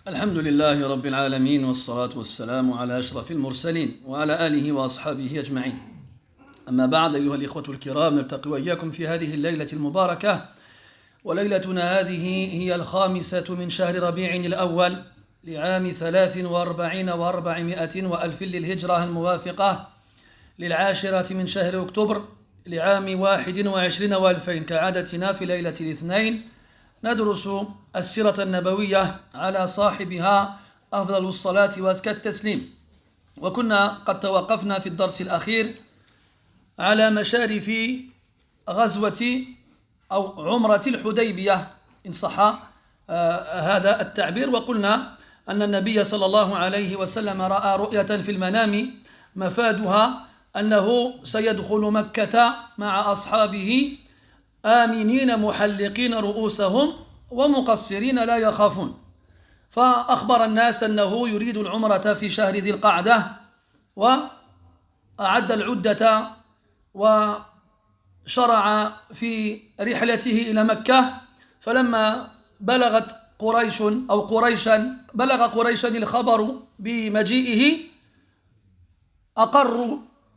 الحمد لله رب العالمين والصلاة والسلام على أشرف المرسلين وعلى آله وأصحابه أجمعين. أما بعد أيها الإخوة الكرام، نلتقي وإياكم في هذه الليلة المباركة، وليلتنا هذه هي الخامسة من شهر ربيع الأول لعام 43 و400 وألف للهجرة، الموافقة للعاشرة من شهر أكتوبر لعام 21 و2000. كعادتنا في ليلة الاثنين ندرس السيرة النبوية على صاحبها أفضل الصلاة وأزكى التسليم. وكنا قد توقفنا في الدرس الأخير على مشارف غزوة أو عمرة الحديبية إن صح هذا التعبير، وقلنا أن النبي صلى الله عليه وسلم رأى رؤية في المنام مفادها أنه سيدخل مكة مع أصحابه آمنين محلقين رؤوسهم ومقصرين لا يخافون، فأخبر الناس أنه يريد العمرة في شهر ذي القعدة، وأعد العدة وشرع في رحلته إلى مكة. فلما بلغت قريشا الخبر بمجيئه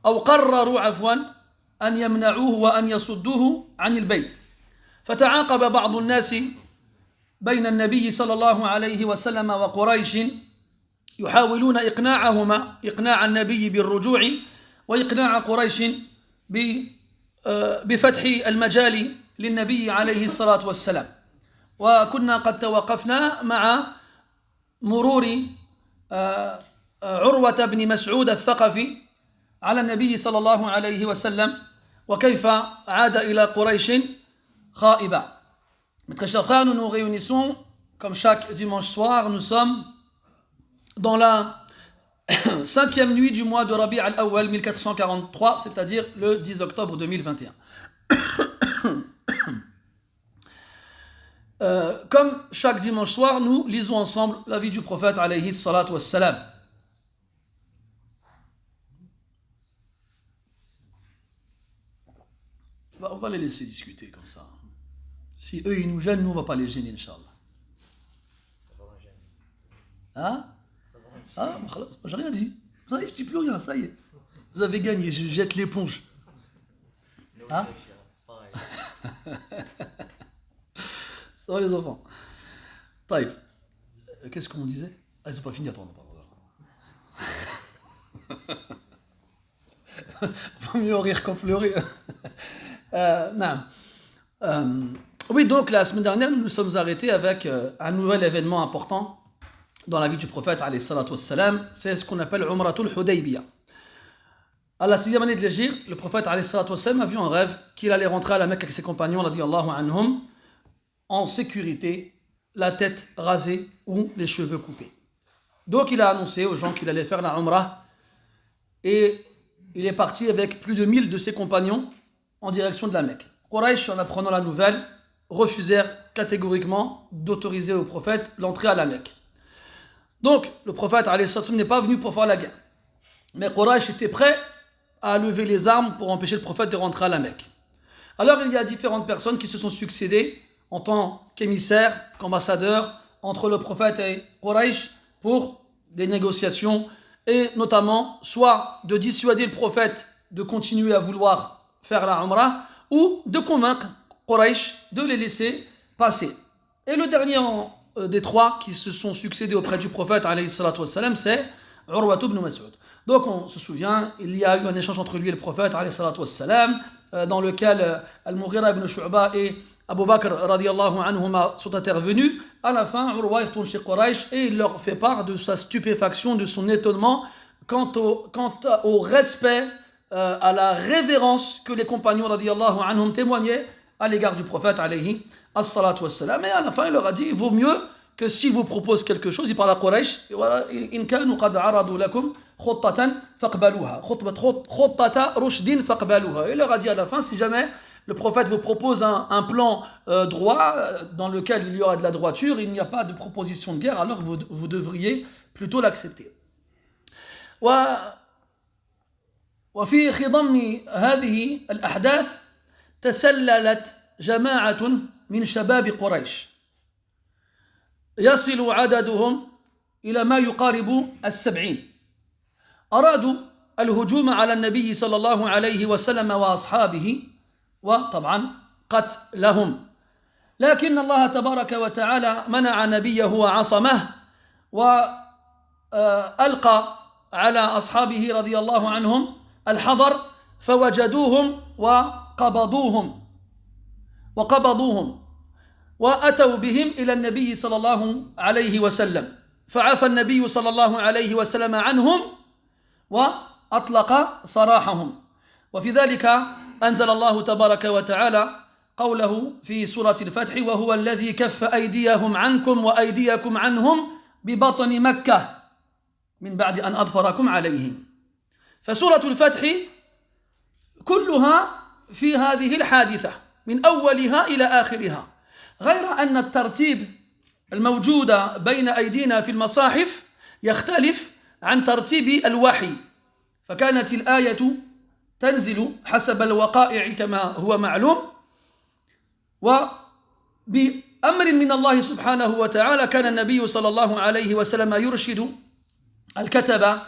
قرروا أن يمنعوه وأن يصدوه عن البيت. فتعاقب بعض الناس بين النبي صلى الله عليه وسلم وقريش يحاولون إقناع النبي بالرجوع وإقناع قريش بفتح المجال للنبي عليه الصلاة والسلام. وكنا قد توقفنا مع مرور عروة بن مسعود الثقفي على النبي صلى الله عليه وسلم وكيف عاد إلى قريش خائبا. Mes très chers frères, nous nous réunissons comme chaque dimanche soir. Nous sommes dans la 5e nuit du mois de Rabi' al-Awwal 1443, c'est-à-dire le 10 octobre 2021. Comme chaque dimanche soir, nous lisons ensemble la vie du prophète alayhi salatu wassalam. On va les laisser discuter comme ça. Si eux ils nous gênent, nous on va pas les gêner, Inch'Allah. Hein? J'ai rien dit. Vous savez, je dis plus rien, ça y est. Vous avez gagné, je jette l'éponge. Hein? Ça va les enfants. Taïb. Qu'est-ce qu'on disait? Ah, ils sont pas finis, attends, vaut mieux rire qu'en pleurer. Oui, donc la semaine dernière, nous nous sommes arrêtés avec un nouvel événement important dans la vie du prophète alayhi salatu wassalam. C'est ce qu'on appelle Umratul Hudaybiyah. À la 6e année de l'Hégire, le prophète alayhi salatu wassalam a vu en rêve qu'il allait rentrer à la Mecque avec ses compagnons radiyallahu anhum en sécurité, la tête rasée ou les cheveux coupés. Donc il a annoncé aux gens qu'il allait faire la Umrah et il est parti avec plus de 1000 de ses compagnons en direction de la Mecque. Quraysh, en apprenant la nouvelle, refusèrent catégoriquement d'autoriser au prophète l'entrée à la Mecque. Donc, le prophète alayhi sallam n'est pas venu pour faire la guerre. Mais Quraysh était prêt à lever les armes pour empêcher le prophète de rentrer à la Mecque. Alors, il y a différentes personnes qui se sont succédées en tant qu'émissaires, qu'ambassadeurs entre le prophète et Quraysh pour des négociations et notamment soit de dissuader le prophète de continuer à vouloir faire la Umrah ou de convaincre Quraysh de les laisser passer. Et le dernier des trois qui se sont succédés auprès du prophète alayhi salatu wassalam, c'est Urwa ibn Mas'ud. Donc on se souvient, il y a eu un échange entre lui et le prophète alayhi salatu wassalam, dans lequel Al-Mughira ibn Shu'ba et Abu Bakr radiyallahu anhuma sont intervenus. À la fin, Urwa retourne chez Quraysh et il leur fait part de sa stupéfaction, de son étonnement quant au respect, à la révérence que les compagnons radiyallahu anhum témoignaient à l'égard du prophète alayhi as-salatu wassalam. Et à la fin, il leur a dit, il vaut mieux que si vous propose quelque chose, il parle à Quraysh, in kanu qad aradu lakum khuttatan faqbaluha, khuttata rushdin faqbaluha. Il leur a dit à la fin, si jamais le prophète vous propose un plan droit, dans lequel il y aura de la droiture, il n'y a pas de proposition de guerre, alors vous devriez plutôt l'accepter. وفي خضم هذه الأحداث تسللت جماعة من شباب قريش يصل عددهم إلى ما يقارب 70. أرادوا الهجوم على النبي صلى الله عليه وسلم وأصحابه وطبعا قتلهم، لكن الله تبارك وتعالى منع نبيه وعصمه وألقى على أصحابه رضي الله عنهم الحذر، فوجدوهم وقبضوهم وأتوا بهم إلى النبي صلى الله عليه وسلم، فعفى النبي صلى الله عليه وسلم عنهم وأطلق سراحهم. وفي ذلك أنزل الله تبارك وتعالى قوله في سورة الفتح: وهو الذي كف أيديهم عنكم وأيديكم عنهم ببطن مكة من بعد أن أظفركم عليهم. فسورة الفتح كلها في هذه الحادثة من أولها إلى آخرها، غير أن الترتيب الموجود بين أيدينا في المصاحف يختلف عن ترتيب الوحي، فكانت الآية تنزل حسب الوقائع كما هو معلوم، وبأمر من الله سبحانه وتعالى كان النبي صلى الله عليه وسلم يرشد الكتبة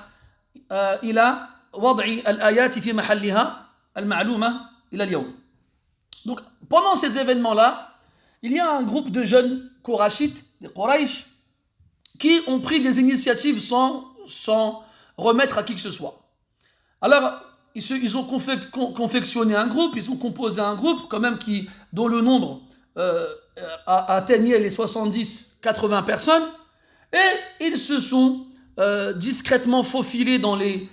إلى وضع الآيات في محلها المعلومة إلى اليوم. Donc, pendant ces événements-là, il y a un groupe de jeunes Korachites, des Quraysh, qui ont pris des initiatives sans remettre à qui que ce soit. Alors, ils ont confectionné un groupe, ils ont composé un groupe quand même dont le nombre atteignait les 70-80 personnes, et ils se sont discrètement faufilés dans les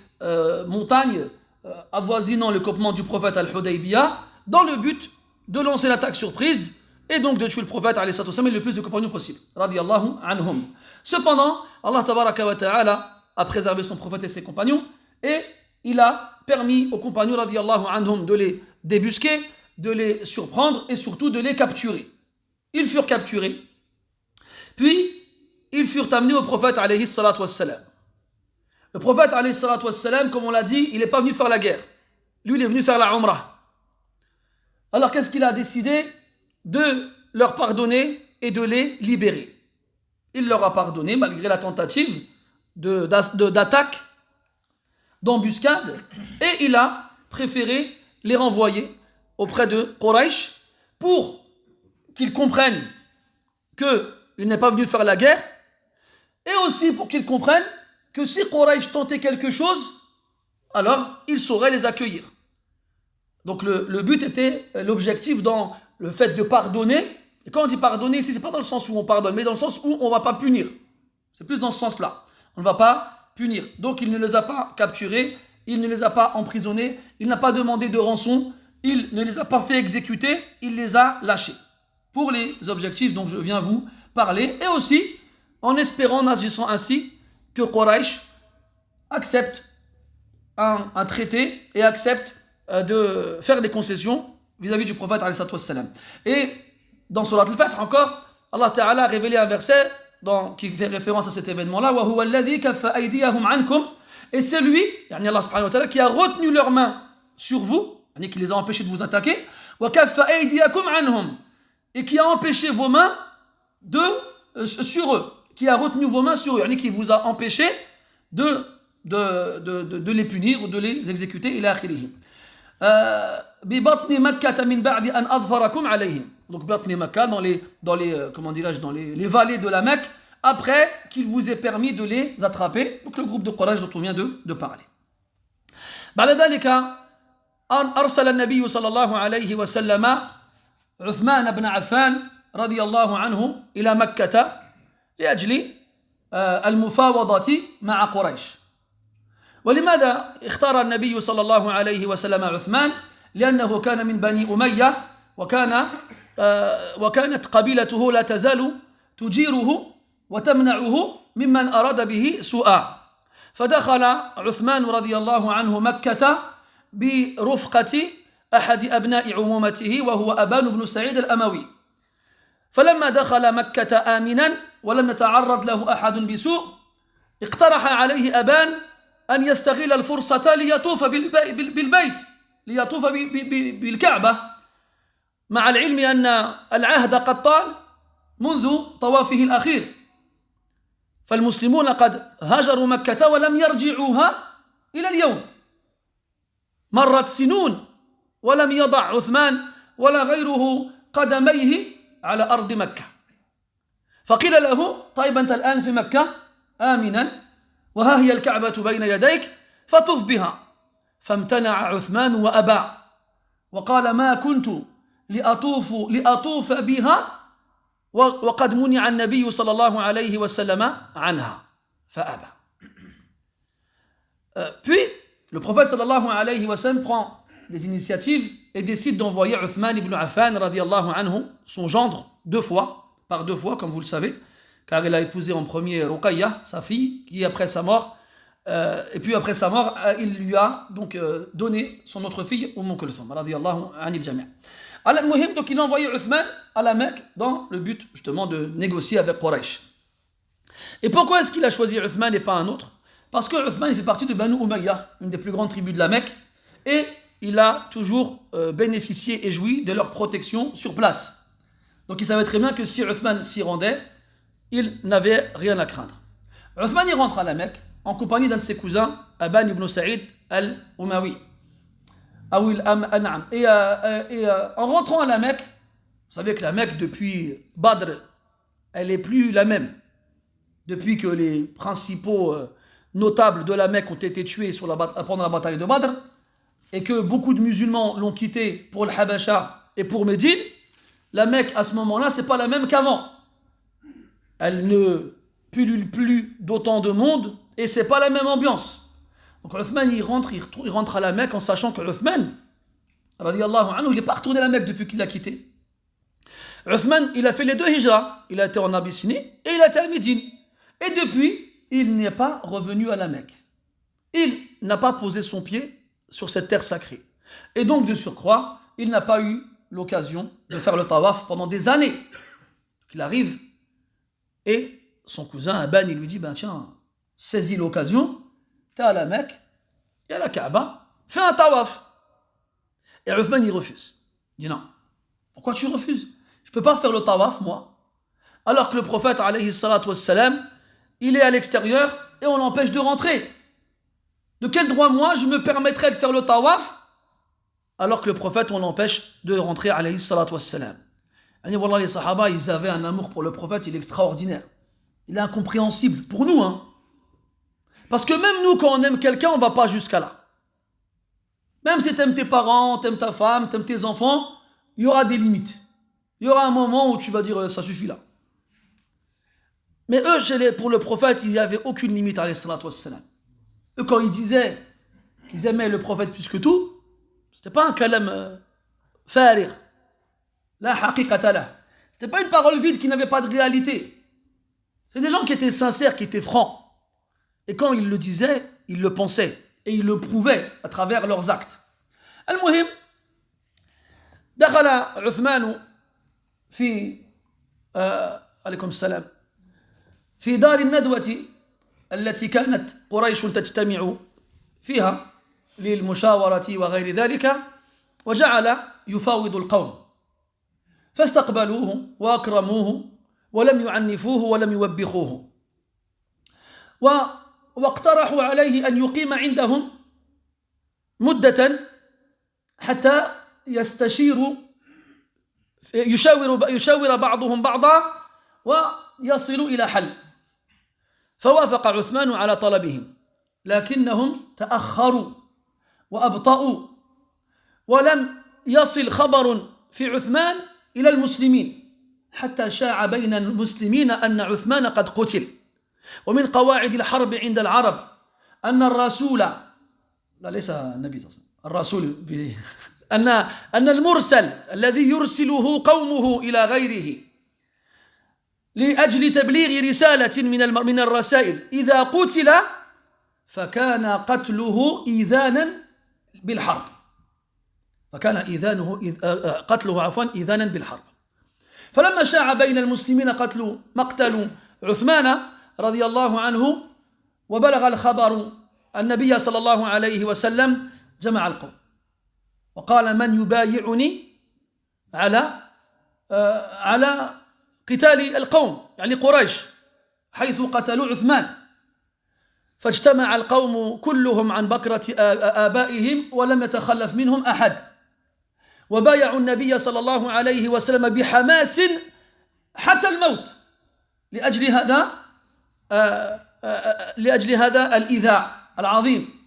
montagnes avoisinant le campement du prophète Al-Hudaybiyah dans le but de lancer l'attaque surprise et donc de tuer le prophète et le plus de compagnons possible. Radiyallahu anhum. Cependant, Allah tabaraka wa ta'ala a préservé son prophète et ses compagnons, et il a permis aux compagnons radiyallahu anhum de les débusquer, de les surprendre et surtout de les capturer. Ils furent capturés, puis ils furent amenés au prophète alayhi salatu wassalam. Le prophète alayhi salatu wassalam, comme on l'a dit, il n'est pas venu faire la guerre. Lui, il est venu faire la umrah. Alors qu'est-ce qu'il a décidé? De leur pardonner et de les libérer. Il leur a pardonné malgré la tentative d'attaque, d'embuscade, et il a préféré les renvoyer auprès de Quraysh pour qu'ils comprennent qu'il n'est pas venu faire la guerre, et aussi pour qu'ils comprennent que si Quraysh tentait quelque chose, alors il saurait les accueillir. Donc le but était, l'objectif dans le fait de pardonner, et quand on dit pardonner ici, c'est pas dans le sens où on pardonne, mais dans le sens où on ne va pas punir. C'est plus dans ce sens-là. On ne va pas punir. Donc il ne les a pas capturés, il ne les a pas emprisonnés, il n'a pas demandé de rançon, il ne les a pas fait exécuter, il les a lâchés. Pour les objectifs dont je viens vous parler, et aussi en espérant, en agissant ainsi, que Quraysh accepte un traité et accepte de faire des concessions vis-à-vis du prophète alayhi salatu wassalam. Et dans Surat Al-Fath encore, Allah Ta'ala a révélé un verset qui fait référence à cet événement-là: wa huwa alladhi kaffa aydiyahum ankum, et c'est lui, Allah subhanahu wa ta'ala, qui a retenu leurs mains sur vous, qui les a empêchés de vous attaquer, wa kaffa aydiyakum anhum, et qui a empêché vos mains sur eux, qui a retenu vos mains sur eux, qui vous a empêché de les punir ou de les exécuter, ila akhirih. ببطن مكة من بعد أن أظفركم عليهم. Donc Batni Makkah dans les vallées de la Mecque, après qu'il vous ait permis de les attraper. Donc le groupe de Quraysh dont on vient de parler. بعد ذلك أرسل النبي صلى الله عليه وسلم عثمان بن عفان رضي الله عنه إلى مكة لأجل المفاوضة مع قريش. ولماذا اختار النبي صلى الله عليه وسلم عثمان؟ لأنه كان من بني أمية، وكانت قبيلته لا تزال تجيره وتمنعه ممن أراد به سوءا. فدخل عثمان رضي الله عنه مكة برفقة أحد أبناء عمومته وهو أبان بن سعيد الأموي. فلما دخل مكة آمنا ولم يتعرض له أحد بسوء، اقترح عليه أبان أن يستغل الفرصة ليطوف بالبيت، ليطوف بالكعبة، مع العلم أن العهد قد طال منذ طوافه الأخير. فالمسلمون قد هاجروا مكة ولم يرجعوها إلى اليوم. مرت سنون ولم يضع عثمان ولا غيره قدميه على أرض مكة. فقيل له طيب أنت الآن في مكة آمنا وها هي الكعبة بين يديك فطف بها. فامتنع عثمان وأبى وقال ما كنت لأطوف بها وقد منع النبي صلى الله عليه وسلم عنها فأبى. Puis le prophète sallallahu alayhi wa sallam prend des initiatives et décide d'envoyer Uthman ibn Affan radiyallahu anhu, son gendre, par deux fois comme vous le savez, car il a épousé en premier Ruqayya, sa fille, qui après sa mort, et puis après sa mort, il lui a donc donné son autre fille, Kulthum radiyallahu anil jami'. Al-Muhim, donc il a envoyé Uthman à la Mecque dans le but justement de négocier avec Quraysh. Et pourquoi est-ce qu'il a choisi Uthman et pas un autre? Parce que Uthman il fait partie de Banu Umayya, une des plus grandes tribus de la Mecque, et il a toujours bénéficié et joui de leur protection sur place. Donc il savait très bien que si Uthman s'y rendait, il n'avait rien à craindre. Uthman il rentre à la Mecque en compagnie d'un de ses cousins, Aban ibn Sa'id al-Umawi. Et en rentrant à la Mecque, vous savez que la Mecque depuis Badr, elle n'est plus la même. Depuis que les principaux notables de la Mecque ont été tués pendant la bataille de Badr, et que beaucoup de musulmans l'ont quitté pour le Habasha et pour Médine, la Mecque à ce moment-là, c'est pas la même qu'avant. Elle ne pullule plus d'autant de monde et c'est pas la même ambiance. Donc Uthman il rentre à la Mecque en sachant que Uthman, radiyallahu anhu, il n'est pas retourné à la Mecque depuis qu'il l'a quitté. Uthman, il a fait les deux hijras. Il a été en Abyssinie et il a été à Médine. Et depuis, il n'est pas revenu à la Mecque. Il n'a pas posé son pied sur cette terre sacrée. Et donc, de surcroît, il n'a pas eu l'occasion de faire le tawaf pendant des années. Donc, il arrive et son cousin Aban, il lui dit, tiens, saisis l'occasion, t'es à la Mecque, il y a la Kaaba, fais un tawaf. Et Uthman, il refuse. Il dit non. Pourquoi tu refuses? Je ne peux pas faire le tawaf, moi. Alors que le prophète, alayhi salatu wassalam, il est à l'extérieur et on l'empêche de rentrer. De quel droit, moi, je me permettrais de faire le tawaf alors que le prophète, on l'empêche de rentrer, alayhi salatu wassalam. Les sahaba, ils avaient un amour pour le prophète, il est extraordinaire. Il est incompréhensible pour nous. Parce que même nous, quand on aime quelqu'un, on ne va pas jusqu'à là. Même si tu aimes tes parents, tu aimes ta femme, tu aimes tes enfants, il y aura des limites. Il y aura un moment où tu vas dire ça suffit là. Mais eux, pour le prophète, il n'y avait aucune limite, alayhi salatu wassalam. Eux, quand ils disaient qu'ils aimaient le prophète plus que tout, c'était pas un kalam farir. La haqiqata lah. C'était pas une parole vide qui n'avait pas de réalité. C'est des gens qui étaient sincères, qui étaient francs. Et quand ils le disaient, ils le pensaient. Et ils le prouvaient à travers leurs actes. Al-Muhim, دخل عثمان في عليكم السلام في دار الندوة التي كانت قريش تجتمع فيها للمشاورة وغير ذلك وجعل يفاوض القوم فاستقبلوه وأكرموه ولم يعنفوه ولم يوبخوه واقترحوا عليه أن يقيم عندهم مدة حتى يشاور بعضهم بعضا ويصلوا إلى حل فوافق عثمان على طلبهم لكنهم تأخروا وأبطأوا ولم يصل خبر في عثمان إلى المسلمين حتى شاع بين المسلمين أن عثمان قد قتل ومن قواعد الحرب عند العرب أن الرسول لا ليس النبي صلى الله عليه وسلم الرسول أن المرسل الذي يرسله قومه إلى غيره لأجل تبليغ رسالة من الرسائل إذا قتل فكان قتله إيذانا بالحرب فكان قتله إيذانا بالحرب فلما شاع بين المسلمين مقتل عثمان رضي الله عنه وبلغ الخبر النبي صلى الله عليه وسلم جمع القوم وقال من يبايعني على قتال القوم يعني قريش حيث قتلوا عثمان فاجتمع القوم كلهم عن بكرة آبائهم ولم يتخلف منهم أحد وبايعوا النبي صلى الله عليه وسلم بحماس حتى الموت لأجل هذا الإيذاء العظيم.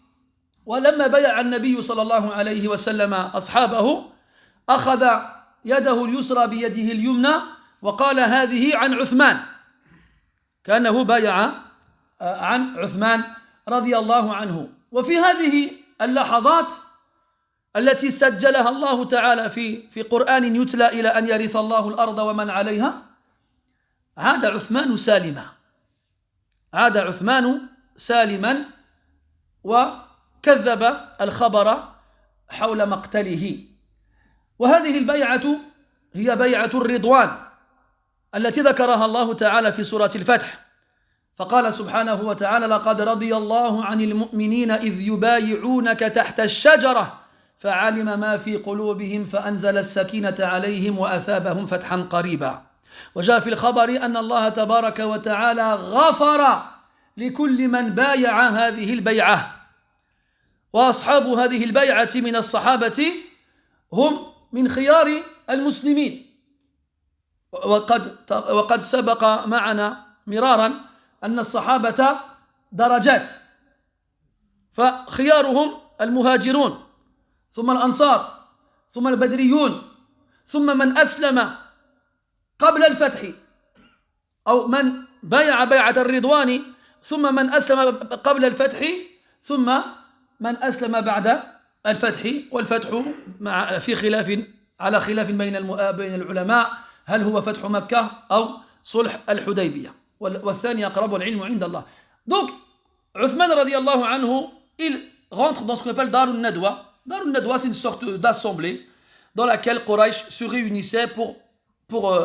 ولما بايع النبي صلى الله عليه وسلم أصحابه أخذ يده اليسرى بيده اليمنى وقال هذه عن عثمان، كأنه بايع عن عثمان رضي الله عنه. وفي هذه اللحظات التي سجلها الله تعالى في قرآن يتلى إلى أن يرث الله الأرض ومن عليها عاد عثمان سالما وكذب الخبر حول مقتله. وهذه البيعة هي بيعة الرضوان التي ذكرها الله تعالى في سورة الفتح، فقال سبحانه وتعالى لقد رضي الله عن المؤمنين إذ يبايعونك تحت الشجرة فعلم ما في قلوبهم فأنزل السكينة عليهم وأثابهم فتحا قريبا. وجاء في الخبر أن الله تبارك وتعالى غفر لكل من بايع هذه البيعة. وأصحاب هذه البيعة من الصحابة هم من خيار المسلمين، وقد سبق معنا مرارا أن الصحابة درجات، فخيارهم المهاجرون ثم الأنصار ثم البدريون ثم من أسلم قبل الفتح أو من بايع بيعة الرضوان ثم من أسلم قبل الفتح ثم من أسلم بعد الفتح. والفتح في خلاف على خلاف بين العلماء هل هو فتح مكة أو صلح الحديبية، والثاني أقرب العلم عند الله. Donc Uthman radiallahu anhu, il rentre dans ce qu'on appelle Darun Nadwa. Darun Nadwa, c'est une sorte d'assemblée dans laquelle Quraysh se réunissait pour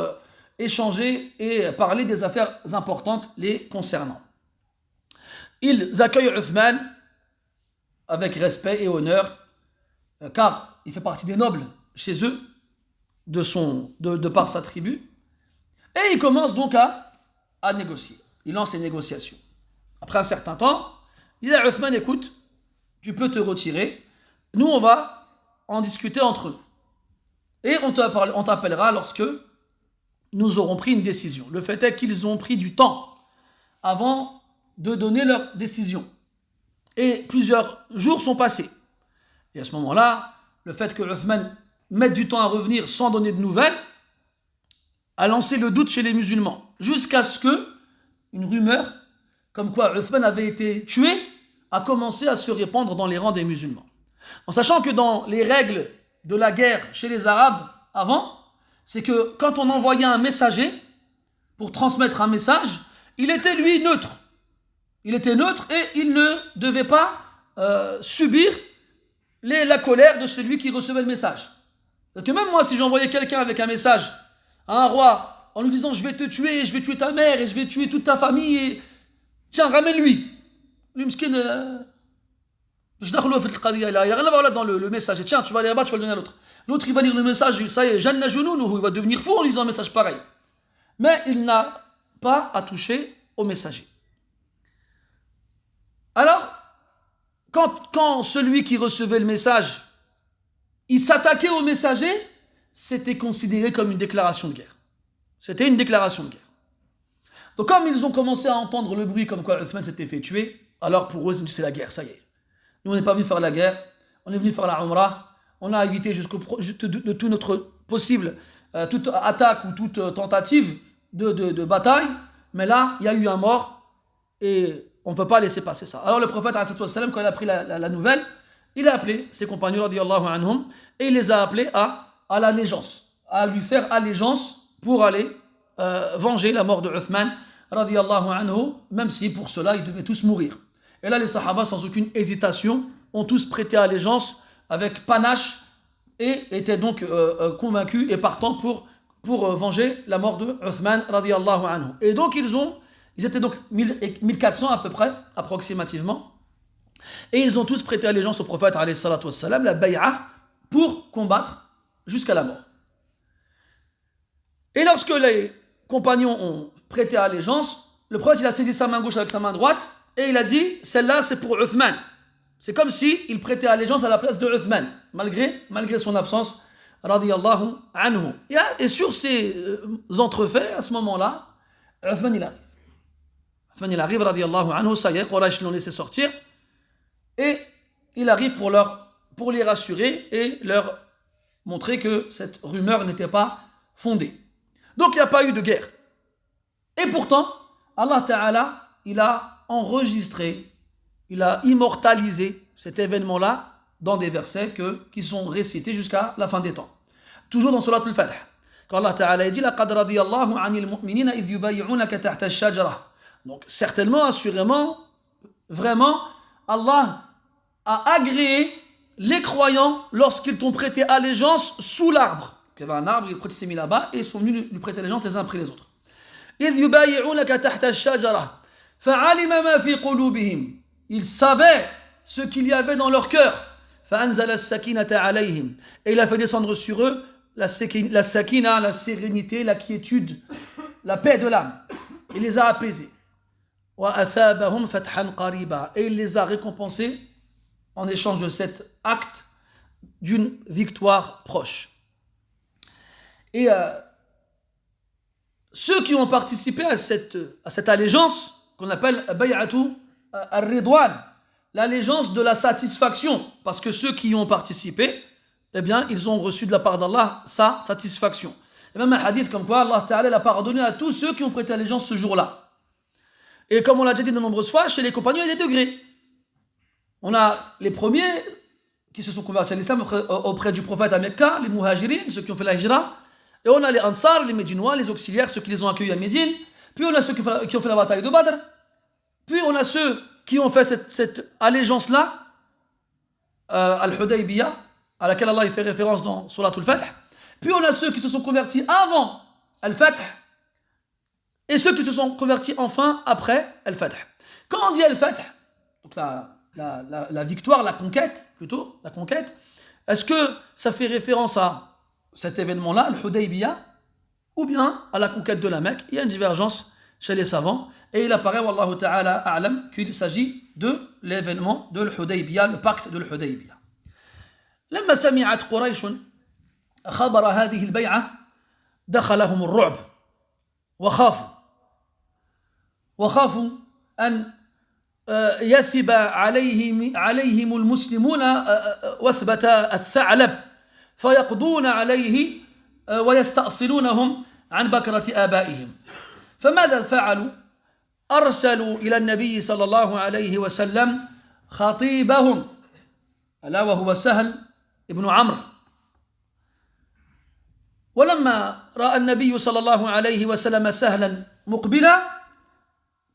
échanger et parler des affaires importantes les concernant. Ils accueillent Uthman avec respect et honneur, car il fait partie des nobles chez eux, de par sa tribu, et ils commencent donc à négocier. Ils lancent les négociations. Après un certain temps, ils disent à Uthman, écoute, tu peux te retirer, nous on va en discuter entre nous. Et on t'appellera lorsque nous aurons pris une décision. Le fait est qu'ils ont pris du temps avant de donner leur décision. Et plusieurs jours sont passés. Et à ce moment-là, le fait que Uthman mette du temps à revenir sans donner de nouvelles a lancé le doute chez les musulmans. Jusqu'à ce que une rumeur comme quoi Uthman avait été tué a commencé à se répandre dans les rangs des musulmans. En sachant que dans les règles de la guerre chez les Arabes avant, c'est que quand on envoyait un messager pour transmettre un message, il était lui neutre. Il était neutre et il ne devait pas subir la colère de celui qui recevait le message. Donc même moi, si j'envoyais quelqu'un avec un message à un roi en lui disant je vais te tuer, je vais tuer ta mère et je vais tuer toute ta famille, et tiens, ramène-lui. Lui, miskin, je n'a rien à voir là dans le message. Tiens, tu vas aller là-bas, tu vas le donner à l'autre. L'autre, il va lire le message, ça y est, Janna Junounou, il va devenir fou en lisant un message pareil. Mais il n'a pas à toucher au messager. Alors, quand celui qui recevait le message, il s'attaquait au messager, c'était considéré comme une déclaration de guerre. C'était une déclaration de guerre. Donc comme ils ont commencé à entendre le bruit comme quoi Uthman s'était fait tuer, alors pour eux, c'est la guerre, ça y est. Nous, on n'est pas venu faire la guerre, on est venu faire la Umrah, on a évité de tout notre possible, toute attaque ou toute tentative de bataille, mais là, il y a eu un mort et on ne peut pas laisser passer ça. Alors le prophète, quand il a pris la nouvelle, il a appelé ses compagnons, radiyallahu anhum, et il les a appelés à l'allégeance, à lui faire allégeance pour aller venger la mort de Uthman, radiyallahu anhu, même si pour cela, ils devaient tous mourir. Et là, les sahaba, sans aucune hésitation, ont tous prêté allégeance avec panache et étaient donc convaincus et partants pour venger la mort de Uthman, radiyallahu anhu. Et donc, ils étaient donc 1400 à peu près, approximativement, et ils ont tous prêté allégeance au prophète, alayhi salatu wassalam, la bay'a, pour combattre jusqu'à la mort. Et lorsque les compagnons ont prêté allégeance, le prophète il a saisi sa main gauche avec sa main droite et il a dit celle-là c'est pour Uthman. C'est comme si il prêtait allégeance à la place de Uthman, malgré son absence, radiyallahu anhu. Et sur ces entrefaits, à ce moment-là, Uthman il arrive. Uthman il arrive, radiyallahu anhu, ça y est, Quraysh l'ont laissé sortir, et il arrive pour les rassurer et leur montrer que cette rumeur n'était pas fondée. Donc il n'y a pas eu de guerre. Et pourtant, Allah Ta'ala, il a enregistré, il a immortalisé cet événement-là dans des versets qui sont récités jusqu'à la fin des temps. Toujours dans Surat al-Fath. Quand Allah Ta'ala dit « Laqad radiyallahu anil mu'minina idh yubay'unaka tahta ash-shajara » Donc certainement, assurément, vraiment, Allah a agréé les croyants lorsqu'ils t'ont prêté allégeance sous l'arbre. Il y avait un arbre, il s'est mis là-bas et ils sont venus lui prêter allégeance les uns après les autres. Ils savaient ce qu'il y avait dans leur cœur. Et il a fait descendre sur eux la sakina, la sérénité, la quiétude, la paix de l'âme. Il les a apaisés. Et il les a récompensés en échange de cet acte d'une victoire proche. Et ceux qui ont participé à cette allégeance, qu'on appelle Bay'atu al-Ridwan, l'allégeance de la satisfaction, parce que ceux qui y ont participé, eh bien, ils ont reçu de la part d'Allah sa satisfaction. Et même un hadith comme quoi Allah Ta'ala l'a pardonné à tous ceux qui ont prêté allégeance ce jour-là. Et comme on l'a déjà dit de nombreuses fois, chez les compagnons, il y a des degrés. On a les premiers qui se sont convertis à l'islam auprès du prophète à Mecca, les muhajirin, ceux qui ont fait la hijra. Et on a les ansar, les médinois, les auxiliaires, ceux qui les ont accueillis à Médine. Puis on a ceux qui ont fait la bataille de Badr. Puis on a ceux qui ont fait cette allégeance-là, Al-Hudaybiyah, à laquelle Allah fait référence dans Surat al-Fath. Puis on a ceux qui se sont convertis avant Al-Fath. Et ceux qui se sont convertis enfin après Al-Fath. Quand on dit Al-Fath, donc la victoire, la conquête, est-ce que ça fait référence à cet événement-là, Al-Hudaybiyah, ou bien à la conquête de la Mecque? Il y a une divergence chez les savants, et il apparaît, wallahu ta'ala a'lam, qu'il s'agit de l'événement de l'Hudaybiyah, le pacte de l'Hudaybiyah. لما سمعت قريش خبر هذه البيعة دخلهم الرعب وخافوا أن يثب عليهم المسلمون وثبة الثعلب فيقضون عليه ويستأصلونهم عن بكرة آبائهم. فماذا فعلوا؟ أرسلوا إلى النبي صلى الله عليه وسلم خطيبهم ألا وهو سهل ابن عمرو. ولما رأى النبي صلى الله عليه وسلم سهلا مقبلا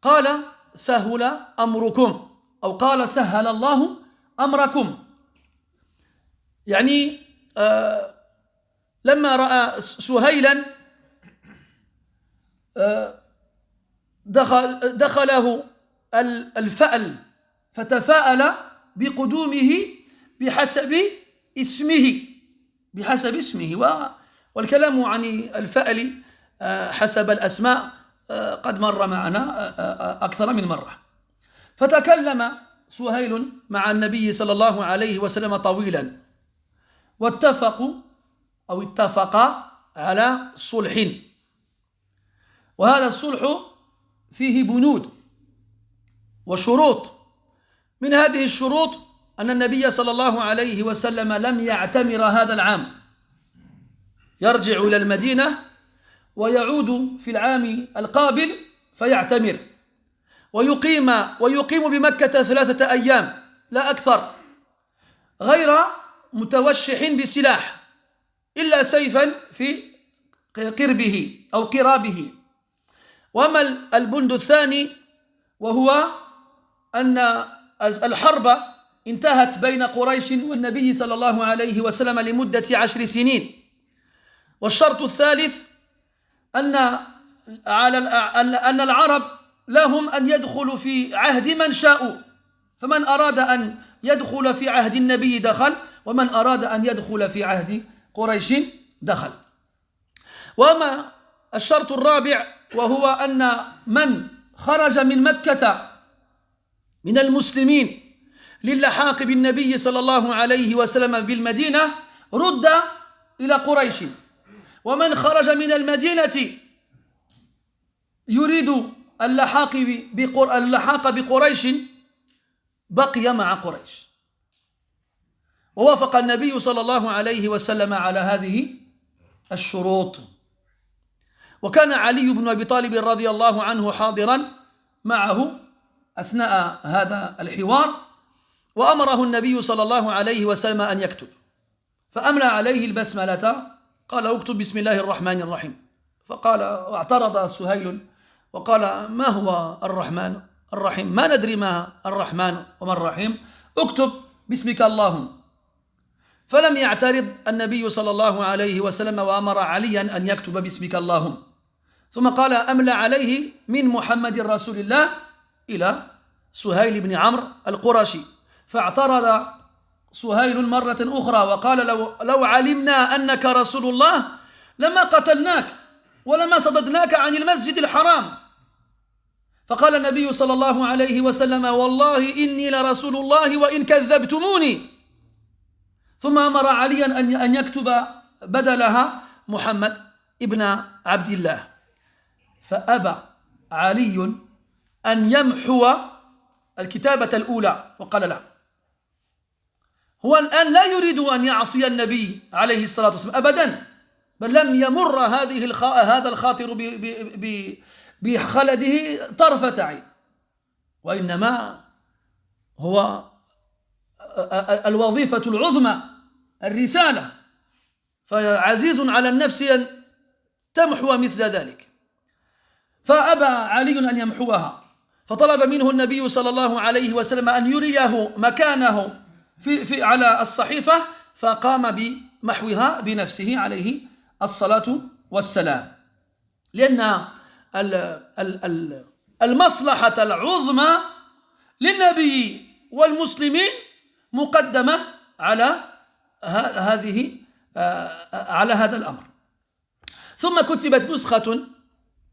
قال سهل أمركم، أو قال سهل الله أمركم. يعني لما رأى سهيلا دخله الفأل فتفاءل بقدومه بحسب اسمه والكلام عن الفأل حسب الأسماء قد مر معنا أكثر من مرة. فتكلم سهيل مع النبي صلى الله عليه وسلم طويلا اتفقا على صلح. وهذا الصلح فيه بنود وشروط. من هذه الشروط أن النبي صلى الله عليه وسلم لم يعتمر هذا العام، يرجع إلى المدينة ويعود في العام القابل فيعتمر ويقيم بمكة 3 أيام لا أكثر، غير متوشح بسلاح إلا سيفا في قربه أو قرابه. وأما البند الثاني وهو أن الحرب انتهت بين قريش والنبي صلى الله عليه وسلم لمدة 10 سنين. والشرط الثالث أن العرب لهم أن يدخلوا في عهد من شاءوا، فمن أراد أن يدخل في عهد النبي دخل، ومن أراد أن يدخل في عهد قريش دخل. وأما الشرط الرابع وهو أن من خرج من مكة من المسلمين للحاق بالنبي صلى الله عليه وسلم بالمدينة رد إلى قريش ومن خرج من المدينة يريد اللحاق بقريش بقي مع قريش. ووافق النبي صلى الله عليه وسلم على هذه الشروط. وكان علي بن أبي طالب رضي الله عنه حاضرا معه أثناء هذا الحوار، وأمره النبي صلى الله عليه وسلم أن يكتب، فأملى عليه البسملة، قال اكتب بسم الله الرحمن الرحيم. فقال واعترض سهيل وقال ما هو الرحمن الرحيم؟ ما ندري ما الرحمن وما الرحيم، اكتب باسمك اللهم. فلم يعترض النبي صلى الله عليه وسلم وأمر عليا أن يكتب باسمك اللهم. ثم قال أملى عليه من محمد رسول الله إلى سهيل بن عمرو القرشي. فاعترض سهيل مرة أخرى وقال لو علمنا أنك رسول الله لما قتلناك ولما صددناك عن المسجد الحرام. فقال النبي صلى الله عليه وسلم والله إني لرسول الله وإن كذبتموني. ثم أمر عليا أن يكتب بدلها محمد ابن عبد الله. فأبى علي أن يمحو الكتابة الأولى وقال لا، هو الآن لا يريد أن يعصي النبي عليه الصلاة والسلام أبدا، بل لم يمر هذا الخاطر بخلده طرفة عين، وإنما هو الوظيفة العظمى الرسالة، فعزيز على النفس أن تمحو مثل ذلك. فأبى علي أن يمحوها، فطلب منه النبي صلى الله عليه وسلم أن يريه مكانه على الصحيفة، فقام بمحوها بنفسه عليه الصلاة والسلام، لأن المصلحة العظمى للنبي والمسلمين مقدمة على هذا الأمر. ثم كتبت نسخة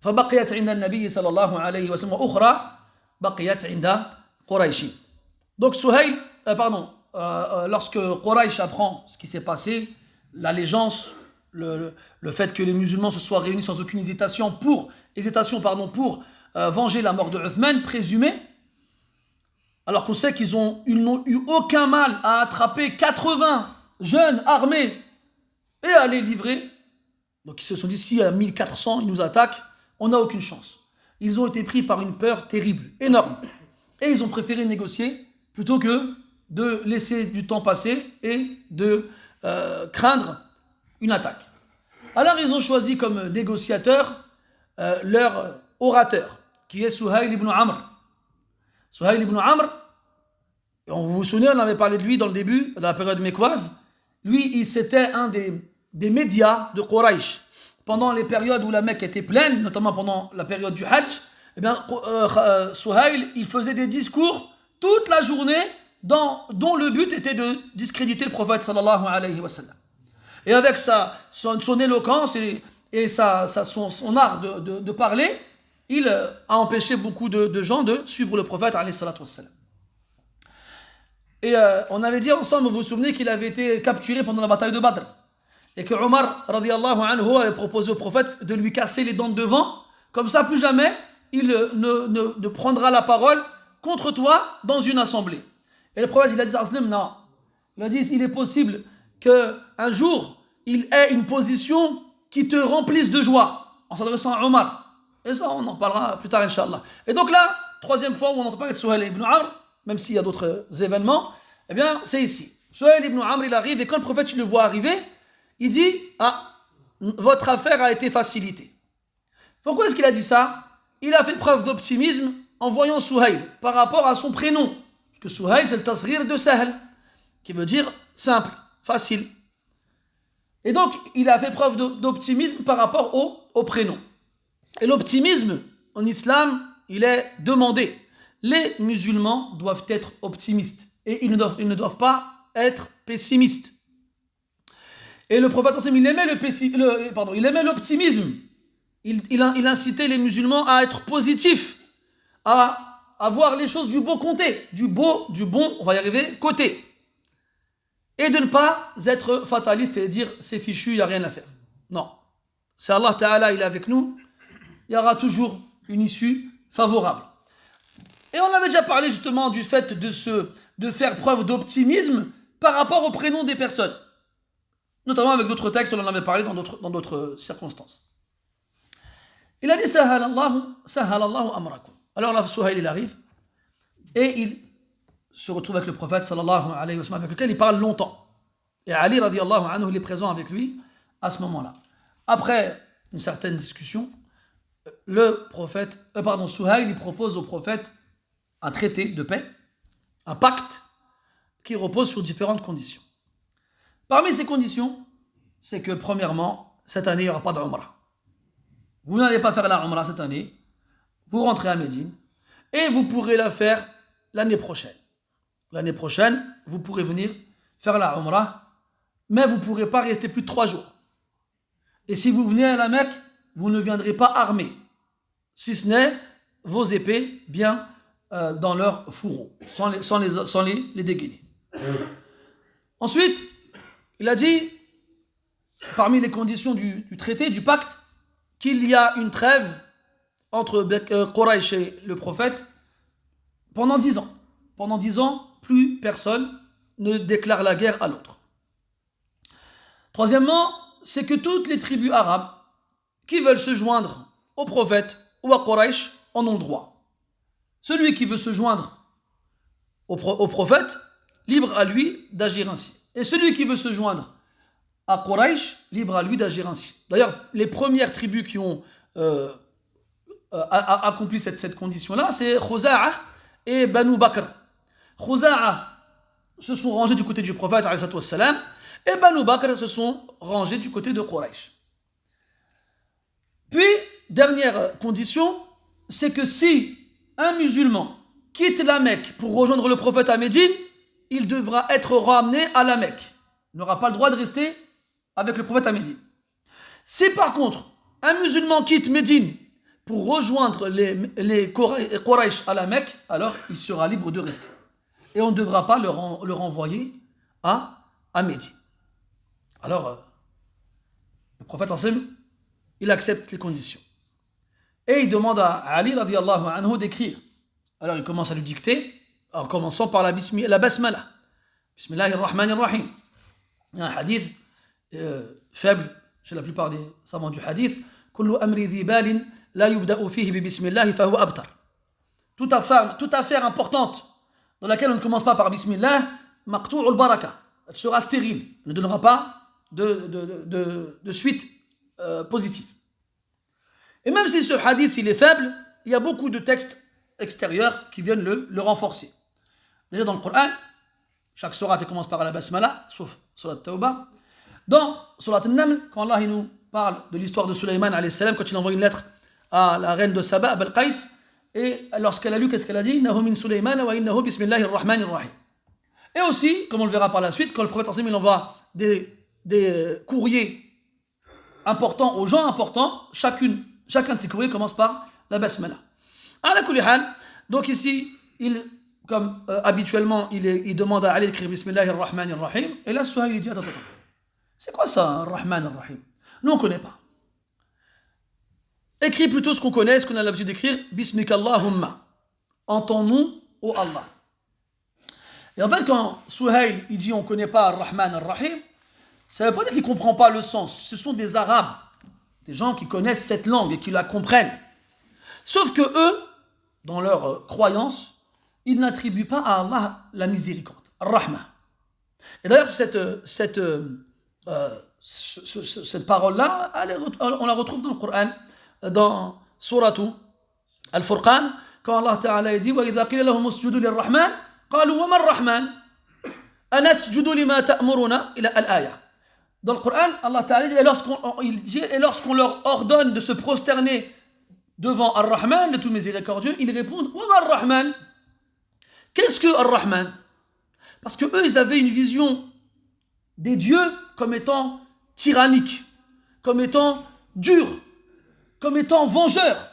فبقيت عند النبي صلى الله عليه وسلم وأخرى بقيت عند قريش. Donc Suhail, lorsque Quraysh apprend ce qui s'est passé, l'allégeance, le fait que les musulmans se soient réunis sans aucune hésitation pour venger la mort de Uthman, présumée, alors qu'on sait qu'ils n'ont eu aucun mal à attraper 80 jeunes armés et à les livrer. Donc ils se sont dit, si à 1400 ils nous attaquent, on n'a aucune chance. Ils ont été pris par une peur terrible, énorme. Et ils ont préféré négocier plutôt que de laisser du temps passer et de craindre une attaque. Alors ils ont choisi comme négociateur leur orateur, qui est Suhail ibn Amr. Suhail ibn Amr, vous vous souvenez, on avait parlé de lui dans le début de la période mécoise. Lui, c'était un des médias de Quraysh. Pendant les périodes où la Mecque était pleine, notamment pendant la période du Hajj, eh bien, Suhail, il faisait des discours toute la journée dont le but était de discréditer le prophète sallallahu alayhi wa sallam. Et avec son éloquence et son art de parler, il a empêché beaucoup de gens de suivre le prophète alayhi salatu wa sallam. Et on avait dit ensemble, vous vous souvenez, qu'il avait été capturé pendant la bataille de Badr. Et que Omar, radiyallahu anhu, avait proposé au prophète de lui casser les dents de devant. Comme ça, plus jamais, il ne prendra la parole contre toi dans une assemblée. Et le prophète, il a dit à Aslim, non. Il a dit, il est possible qu'un jour, il ait une position qui te remplisse de joie, en s'adressant à Omar. Et ça, on en reparlera plus tard, Inch'Allah. Et donc là, troisième fois où on entend parler de Suhail ibn Amr, même s'il y a d'autres événements, eh bien, c'est ici. Suhail ibn Amr, il arrive, et quand le prophète le voit arriver, il dit, votre affaire a été facilitée. Pourquoi est-ce qu'il a dit ça? Il a fait preuve d'optimisme en voyant Suhail par rapport à son prénom. Parce que Suhail, c'est le tasghir de Sahl, qui veut dire simple, facile. Et donc, il a fait preuve d'optimisme par rapport au prénom. Et l'optimisme, en islam, il est demandé. Les musulmans doivent être optimistes. Et ils ne doivent pas être pessimistes. Et le prophète, il aimait l'optimisme. Il incitait les musulmans à être positifs. à avoir les choses du beau côté, du bon, on va y arriver, côté. Et de ne pas être fataliste et dire c'est fichu, il n'y a rien à faire. Non. Si Allah Ta'ala il est avec nous, il y aura toujours une issue favorable. Et on avait déjà parlé justement du fait de faire preuve d'optimisme par rapport au prénom des personnes. Notamment avec d'autres textes, on en avait parlé dans d'autres circonstances. Il a dit Sahal Allahu amrakum. Alors là, Suhail il arrive et il se retrouve avec le prophète sallallahu alayhi wa sallam, avec lequel il parle longtemps. Et Ali radiallahu anhu il est présent avec lui à ce moment-là. Après une certaine discussion, Suhail il propose au prophète un traité de paix, un pacte qui repose sur différentes conditions. Parmi ces conditions, c'est que premièrement, cette année il n'y aura pas d'Umrah. Vous n'allez pas faire la Umrah cette année, vous rentrez à Médine et vous pourrez la faire l'année prochaine. L'année prochaine, vous pourrez venir faire la Umrah, mais vous ne pourrez pas rester plus de 3 jours. Et si vous venez à la Mecque, vous ne viendrez pas armés, si ce n'est vos épées bien dans leur fourreau, sans les dégainer. Ensuite, il a dit, parmi les conditions du traité, du pacte, qu'il y a une trêve entre Quraysh et le prophète pendant 10 ans. Pendant 10 ans, plus personne ne déclare la guerre à l'autre. Troisièmement, c'est que toutes les tribus arabes qui veulent se joindre au prophète ou à Quraysh en ont le droit. Celui qui veut se joindre au prophète, libre à lui d'agir ainsi. Et celui qui veut se joindre à Quraysh, libre à lui d'agir ainsi. D'ailleurs, les premières tribus qui ont accompli cette condition-là, c'est Khuza'a et Banu Bakr. Khuza'a se sont rangés du côté du prophète, et Banu Bakr se sont rangés du côté de Quraysh. Puis, dernière condition, c'est que si un musulman quitte la Mecque pour rejoindre le prophète à Médine, il devra être ramené à la Mecque. Il n'aura pas le droit de rester avec le prophète à Médine. Si par contre, un musulman quitte Médine pour rejoindre les Quraysh à la Mecque, alors il sera libre de rester. Et on ne devra pas le renvoyer à Médine. Alors, le prophète il accepte les conditions. Et il demande à Ali radiallahu anhu d'écrire. Alors il commence à lui dicter, en commençant par la basmala. Bismillahirrahmanirrahim. Il y a un hadith faible chez la plupart des savants du hadith. Kullu amri dhi balin la yubda'u fihi bi bismillah fa huwa abtar. Toute affaire importante dans laquelle on ne commence pas par bismillah, maqtu'ul baraka. Elle sera stérile, ne donnera pas de suite positive. Et même si ce hadith il est faible, il y a beaucoup de textes extérieurs qui viennent le renforcer. Déjà dans le Coran, chaque sourate commence par la basmala, sauf surat Tawbah. Dans surat An-Naml, quand Allah il nous parle de l'histoire de Sulayman alayhi salam, quand il envoie une lettre à la reine de Saba, Balqais, et lorsqu'elle a lu, qu'est-ce qu'elle a dit? Innahu min Sulayman wa innahu bismillahir rahmanir rahim. Et aussi, comme on le verra par la suite, quand le prophète il envoie des courriers importants aux gens importants, chacun de ces courriers commence par la basmala. Ala kulli hal, donc ici, comme habituellement, il demande à Ali d'écrire Bismillahir Rahmanir Rahim, et là, Suhail il dit attends, c'est quoi ça, Rahman Rahim? Nous on ne connaît pas. Écris plutôt ce qu'on connaît, ce qu'on a l'habitude d'écrire, Bismikallahumma, en ton nom, ô Allah. Et en fait, quand Suhail il dit on ne connaît pas Rahman Rahim, ça ne veut pas dire qu'il ne comprend pas le sens. Ce sont des Arabes, des gens qui connaissent cette langue et qui la comprennent. Sauf que eux, dans leur croyance, ils n'attribuent pas à Allah la miséricorde, Ar-Rahman. Et d'ailleurs, cette parole-là, on la retrouve dans le Coran, dans Suratu Al-Furqan, quand Allah Ta'ala dit وَإِذَا قِيلَ لَهُمُ اسْجُدُوا لِلرَّحْمَنِ قَالُوا وَمَا الرَّحْمَنِ أَنَسْجُدُ لِمَا تَأْمُرُنَا إلى الآية. Dans le Coran, Allah Ta'ala dit, et lorsqu'on leur ordonne de se prosterner devant Ar-Rahman, le tout miséricordieux, ils répondent وَمَا الرَّحْمَنِ. Qu'est-ce que Ar-Rahman? Parce que eux, ils avaient une vision des dieux comme étant tyranniques, comme étant durs, comme étant vengeurs.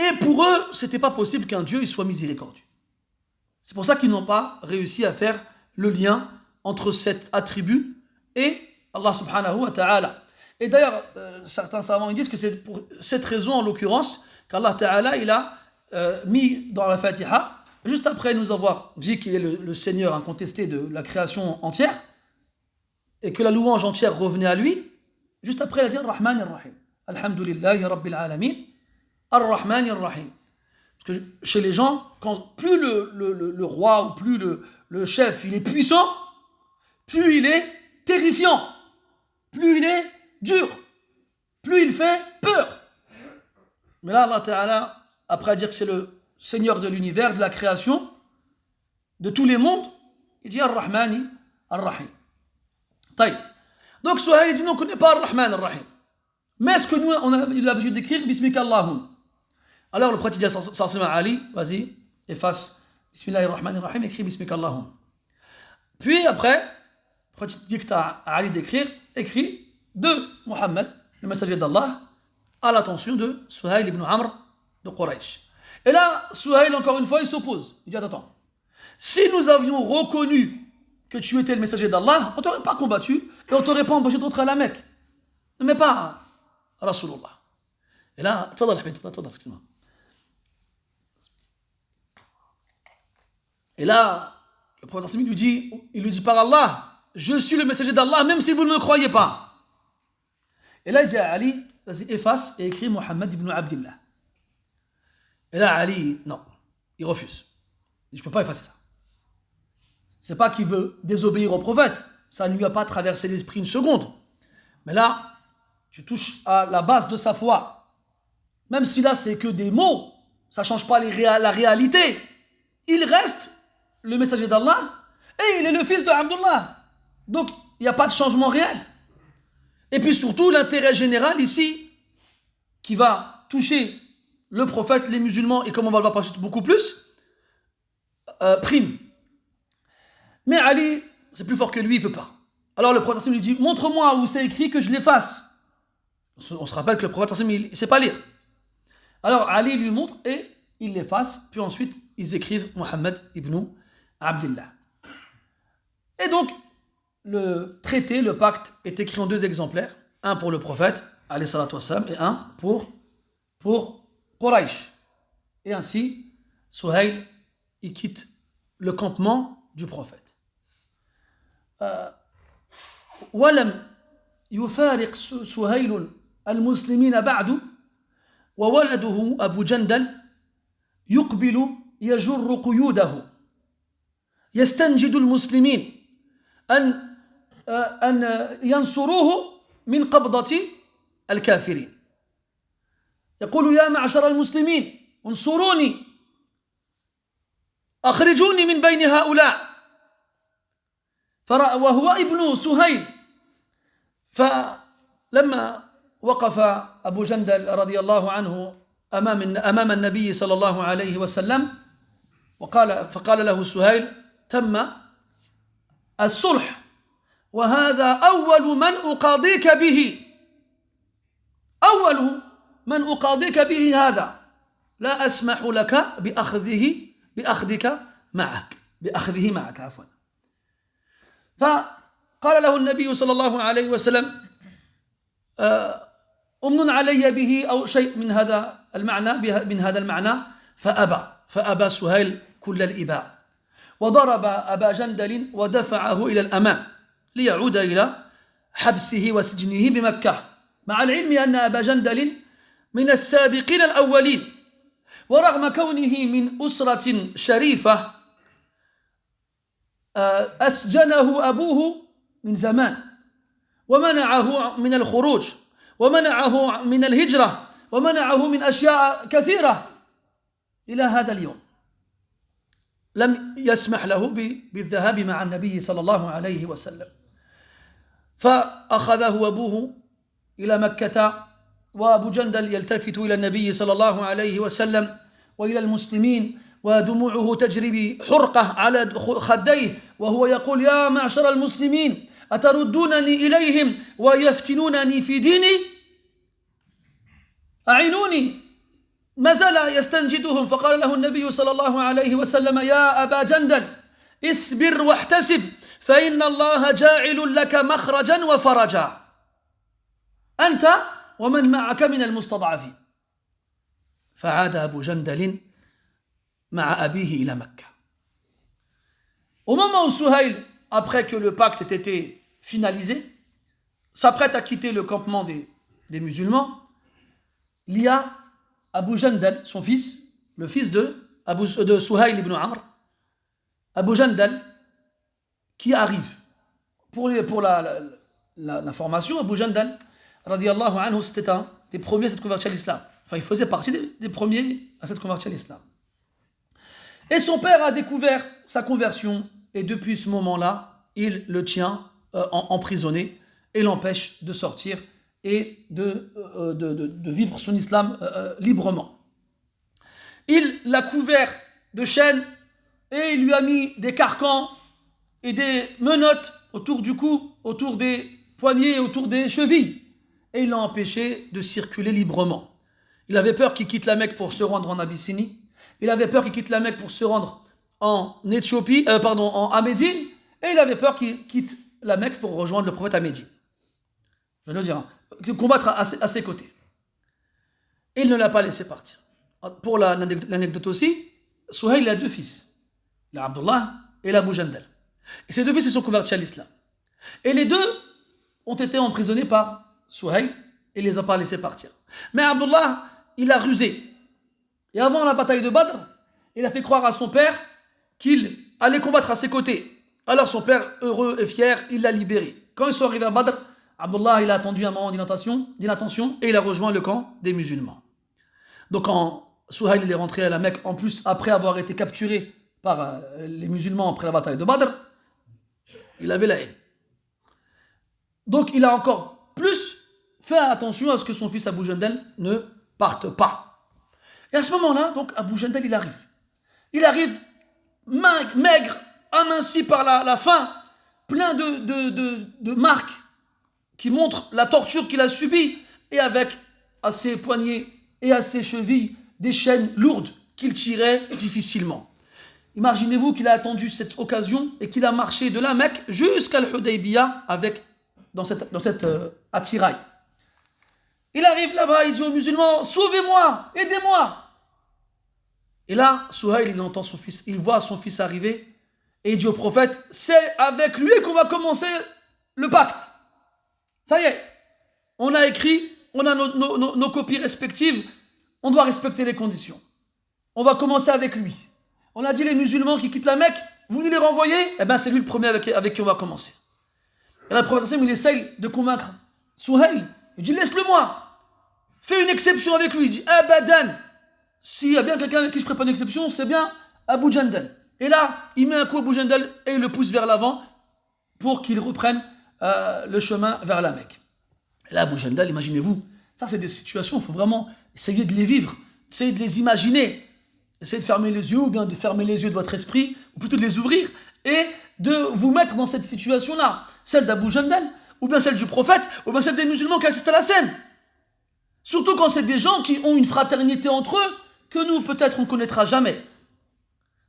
Et pour eux, c'était pas possible qu'un Dieu il soit miséricordieux. C'est pour ça qu'ils n'ont pas réussi à faire le lien entre cet attribut et Allah subhanahu wa ta'ala. Et d'ailleurs, certains savants disent que c'est pour cette raison, en l'occurrence, qu'Allah ta'ala, il a mis dans la Fatiha, juste après nous avoir dit qu'il est le Seigneur incontesté de la création entière, et que la louange entière revenait à lui, juste après il a dit Ar-Rahman Ar-Rahim. Alhamdulillahi Rabbil Alamin, Ar-Rahman Ar-Rahim. Parce que chez les gens, quand plus le roi ou plus le chef il est puissant, plus il est terrifiant, plus il est dur, plus il fait peur. Mais là, Allah Ta'ala, après dire que c'est le Seigneur de l'univers, de la création, de tous les mondes, il dit Ar-Rahmani Ar-Rahim. Taïb. Donc Suhail dit non, on ne connaît pas Ar-Rahman Ar-Rahim. Mais est-ce que nous, on a eu l'habitude d'écrire Bismika Allahum? Alors le prophète dit à Ali, vas-y, efface Bismillahirrahmanirrahim, écris Bismika Allahum. Puis après, le prophète dit que tu as à Ali d'écrire, écris de Muhammad, le messager d'Allah, à l'attention de Suhail ibn Amr de Quraysh. Et là, Suhail, encore une fois, il s'oppose. Il dit attends, si nous avions reconnu que tu étais le messager d'Allah, on ne t'aurait pas combattu et on ne t'aurait pas empêché d'entrer à la Mecque. Mais pas Rasulullah. Et là, excuse-moi. Et là, le prophète lui dit par Allah, je suis le messager d'Allah, même si vous ne me croyez pas. Et là, il dit à Ali, vas-y, efface et écris Muhammad ibn Abdillah. Et là, Ali, non, il refuse. Il dit, je ne peux pas effacer ça. C'est pas qu'il veut désobéir au prophète, ça ne lui a pas traversé l'esprit une seconde. Mais là, tu touches à la base de sa foi. Même si là, c'est que des mots, ça ne change pas la réalité. Il reste le messager d'Allah et il est le fils de Abdullah. Donc, il n'y a pas de changement réel. Et puis surtout, l'intérêt général ici, qui va toucher le prophète, les musulmans, et comme on va le voir par beaucoup plus, prime. Mais Ali, c'est plus fort que lui, il ne peut pas. Alors le prophète lui dit, montre-moi où c'est écrit que je l'efface. On se rappelle que le prophète, il ne sait pas lire. Alors Ali lui montre et il l'efface, puis ensuite ils écrivent Muhammad ibn Abdillah. Et donc, le traité, le pacte, est écrit en 2 exemplaires, un pour le prophète, alayhi salatu wassalam, et un pour Quraysh. Et ainsi, Suhail, il quitte le campement du prophète. ولم يفارق سهيل المسلمين بعد وولده أبو جندل يقبل يجر قيوده يستنجد المسلمين أن ينصروه من قبضة الكافرين يقول يا معشر المسلمين انصروني أخرجوني من بين هؤلاء وهو ابن سهيل. فلما وقف أبو جندل رضي الله عنه أمام النبي صلى الله عليه وسلم فقال له سهيل تم الصلح وهذا أول من أقاضيك به أول من أقاضيك به هذا لا أسمح لك بأخذه معك عفوا. فقال له النبي صلى الله عليه وسلم أمن علي به أو شيء من هذا المعنى فأبى سهيل كل الإباء وضرب أبا جندل ودفعه إلى الأمام ليعود إلى حبسه وسجنه بمكة مع العلم أن أبا جندل من السابقين الأولين ورغم كونه من أسرة شريفة أسجنه أبوه من زمان ومنعه من الخروج ومنعه من الهجرة ومنعه من أشياء كثيرة إلى هذا اليوم لم يسمح له بالذهاب مع النبي صلى الله عليه وسلم. فأخذه أبوه إلى مكة وأبو جندل يلتفت إلى النبي صلى الله عليه وسلم وإلى المسلمين ودموعه تجري بحرقة على خديه وهو يقول يا معشر المسلمين أتردونني إليهم ويفتنونني في ديني أعينوني ما زال يستنجدهم فقال له النبي صلى الله عليه وسلم يا أبا جندل اصبر واحتسب فإن الله جاعل لك مخرجا وفرجا أنت ومن معك من المستضعفين فعاد أبو جندل مع أبيه إلى مكة. Au moment où Suhail, après que le pacte ait été finalisé, s'apprête à quitter le campement des musulmans, il y a Abu Jandal, son fils, le fils de Suhail ibn Amr, Abu Jandal, qui arrive. Pour l'information, Abu Jandal, radiyallahu anhu, c'était un des premiers à s'être converti à l'islam. Enfin, il faisait partie des premiers à s'être converti à l'islam. Et son père a découvert sa conversion, et depuis ce moment-là, il le tient emprisonné et l'empêche de sortir et de vivre son islam librement. Il l'a couvert de chaînes et il lui a mis des carcans et des menottes autour du cou, autour des poignets, autour des chevilles. Et il l'a empêché de circuler librement. Il avait peur qu'il quitte la Mecque pour se rendre en Abyssinie. Il avait peur qu'il quitte la Mecque pour se rendre en Éthiopie, à Médine. Et il avait peur qu'il quitte la Mecque pour rejoindre le prophète à Médine. Je vais le dire, combattre à ses côtés. Et il ne l'a pas laissé partir. Pour l'anecdote aussi, Suhail a deux fils. Il a Abdullah et l'Abu Jandal. Et ces deux fils se sont convertis à l'islam. Et les deux ont été emprisonnés par Suhail et ne les a pas laissés partir. Mais Abdullah, il a rusé. Et avant la bataille de Badr, il a fait croire à son père qu'il allait combattre à ses côtés. Alors son père, heureux et fier, il l'a libéré. Quand ils sont arrivés à Badr, Abdullah, il a attendu un moment d'inattention et il a rejoint le camp des musulmans. Donc quand Suhail il est rentré à la Mecque, en plus après avoir été capturé par les musulmans après la bataille de Badr, il avait la haine. Donc il a encore plus fait attention à ce que son fils Abu Jandal ne parte pas. Et à ce moment-là, donc Abu Jandal il arrive. Il arrive maigre, aminci par la faim, plein de marques qui montrent la torture qu'il a subie, et avec à ses poignets et à ses chevilles des chaînes lourdes qu'il tirait difficilement. Imaginez-vous qu'il a attendu cette occasion et qu'il a marché de la Mecque jusqu'à l'Hudaybiyah dans cette attirail. Il arrive là-bas, il dit aux musulmans, sauvez-moi, aidez-moi. Et là, Suhail, il entend son fils, il voit son fils arriver et il dit au prophète, c'est avec lui qu'on va commencer le pacte. Ça y est, on a écrit, on a nos copies respectives, on doit respecter les conditions. On va commencer avec lui. On a dit les musulmans qui quittent la Mecque, vous nous les renvoyez, eh bien c'est lui le premier avec qui on va commencer. Et là, le prophète, il essaye de convaincre Suhail. Il dit, laisse-le-moi. Fais une exception avec lui. Il dit, abadan. S'il y a bien quelqu'un avec qui je ne ferai pas une exception, c'est bien Abu Jandal. Et là, il met un coup à Abu Jandal et il le pousse vers l'avant pour qu'il reprenne le chemin vers la Mecque. Et là, Abu Jandal, imaginez-vous, ça c'est des situations, il faut vraiment essayer de les vivre, essayer de les imaginer, essayer de fermer les yeux ou bien de fermer les yeux de votre esprit, ou plutôt de les ouvrir, et de vous mettre dans cette situation-là, celle d'Abu Jandal, ou bien celle du prophète, ou bien celle des musulmans qui assistent à la scène. Surtout quand c'est des gens qui ont une fraternité entre eux que nous, peut-être, on ne connaîtra jamais.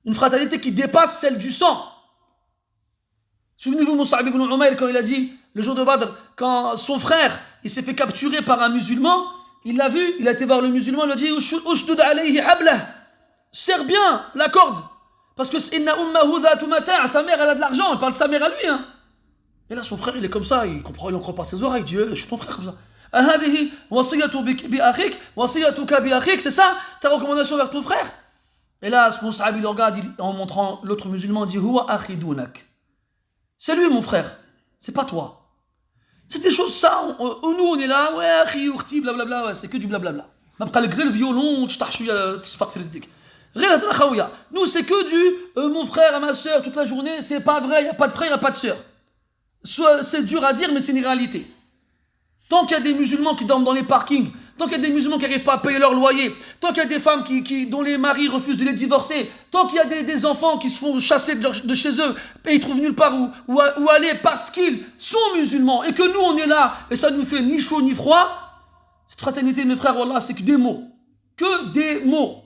Une fraternité qui dépasse celle du sang. Souvenez-vous, Mus'ab ibn Umayr, quand il a dit, le jour de Badr, quand son frère, il s'est fait capturer par un musulman, il l'a vu, il a été voir le musulman, il a dit, Ushdud alayhi hablah, serre bien la corde, parce que inna ummahu dhatu mata', sa mère, elle a de l'argent, il parle de sa mère à lui, hein. Et là, son frère, il est comme ça, il ne comprend pas ses oreilles, il dit, je suis ton frère comme ça. C'est ça ta recommandation vers ton frère? Et là, ce Mus'ab, il regarde en montrant l'autre musulman, il dit, Huwa akhi dounak. C'est lui mon frère, c'est pas toi. C'est des choses ça, nous on est là, ouais, akhi, urti, blablabla, ouais, c'est que du blablabla. Ma bqa le violon, nous c'est que du mon frère et ma soeur toute la journée, c'est pas vrai, il n'y a pas de frère, il n'y a pas de soeur. C'est dur à dire, mais c'est une réalité. Tant qu'il y a des musulmans qui dorment dans les parkings, tant qu'il y a des musulmans qui n'arrivent pas à payer leur loyer, tant qu'il y a des femmes dont les maris refusent de les divorcer, tant qu'il y a des enfants qui se font chasser de chez eux et ils trouvent nulle part où aller parce qu'ils sont musulmans et que nous on est là et ça nous fait ni chaud ni froid, cette fraternité mes frères, wallah, c'est que des mots. que des mots.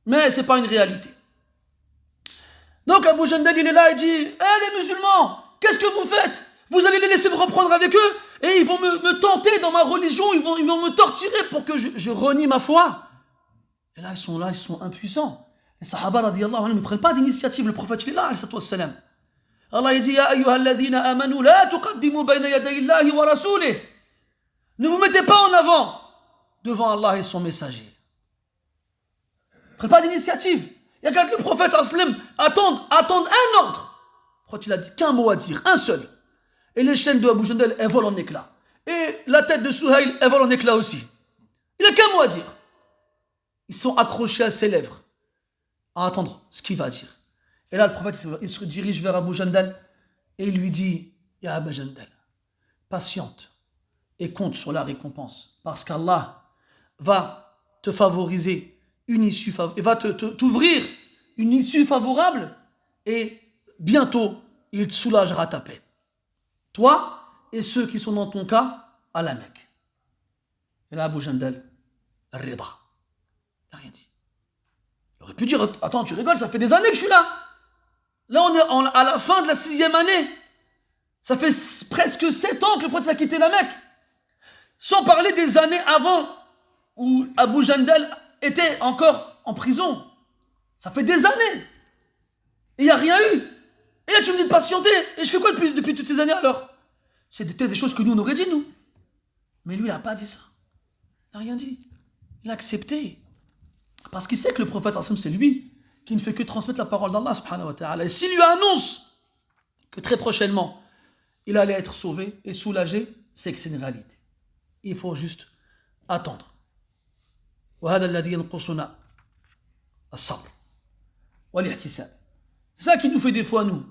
Mais ce n'est pas une réalité. Donc Abu Jandal, il est là et dit, les musulmans, qu'est-ce que vous faites? Vous allez les laisser me reprendre avec eux et ils vont me tenter dans ma religion, ils vont me torturer pour que je renie ma foi. Et là, ils sont impuissants. Les Sahaba, radiyallahu anhum, ne prennent pas d'initiative. Le prophète, il est là, alayhi salatu wassalam. Allah, il dit, Ya ayyuhalladhina amanu, la tuqaddimu bayna yaday Allahi wa rasulih. Ne vous mettez pas en avant devant Allah et son messager. Ne prenez pas d'initiative. Il y a quelqu'un, le prophète, sallam, attendre un ordre. Le prophète, il a dit qu'un mot à dire, un seul. Et les chaînes de Abu Jandal, elles volent en éclats. Et la tête de Suhail, elle vole en éclats aussi. Il n'a qu'un mot à dire. Ils sont accrochés à ses lèvres, à attendre ce qu'il va dire. Et là, le prophète, il se dirige vers Abu Jandal et il lui dit, Ya Abu Jandal, patiente et compte sur la récompense. Parce qu'Allah va te favoriser une issue favorable, va t'ouvrir une issue favorable et bientôt, il te soulagera ta peine. Toi et ceux qui sont dans ton cas à la Mecque. Et là, Abu Jandal, Rida. Il n'a rien dit. Il aurait pu dire, attends, tu rigoles, ça fait des années que je suis là. Là, on est à la fin de la 6e année. Ça fait presque 7 ans que le prophète a quitté la Mecque. Sans parler des années avant où Abu Jandal était encore en prison. Ça fait des années. Et il n'y a rien eu. Et là, tu me dis de patienter. Et je fais quoi depuis toutes ces années alors? C'était des choses que nous, on aurait dit, nous. Mais lui, il n'a pas dit ça. Il n'a rien dit. Il a accepté. Parce qu'il sait que le prophète, c'est lui qui ne fait que transmettre la parole d'Allah, subhanahu wa ta'ala. Et s'il lui annonce que très prochainement, il allait être sauvé et soulagé, c'est que c'est une réalité. Il faut juste attendre. C'est ça qui nous fait des fois, nous.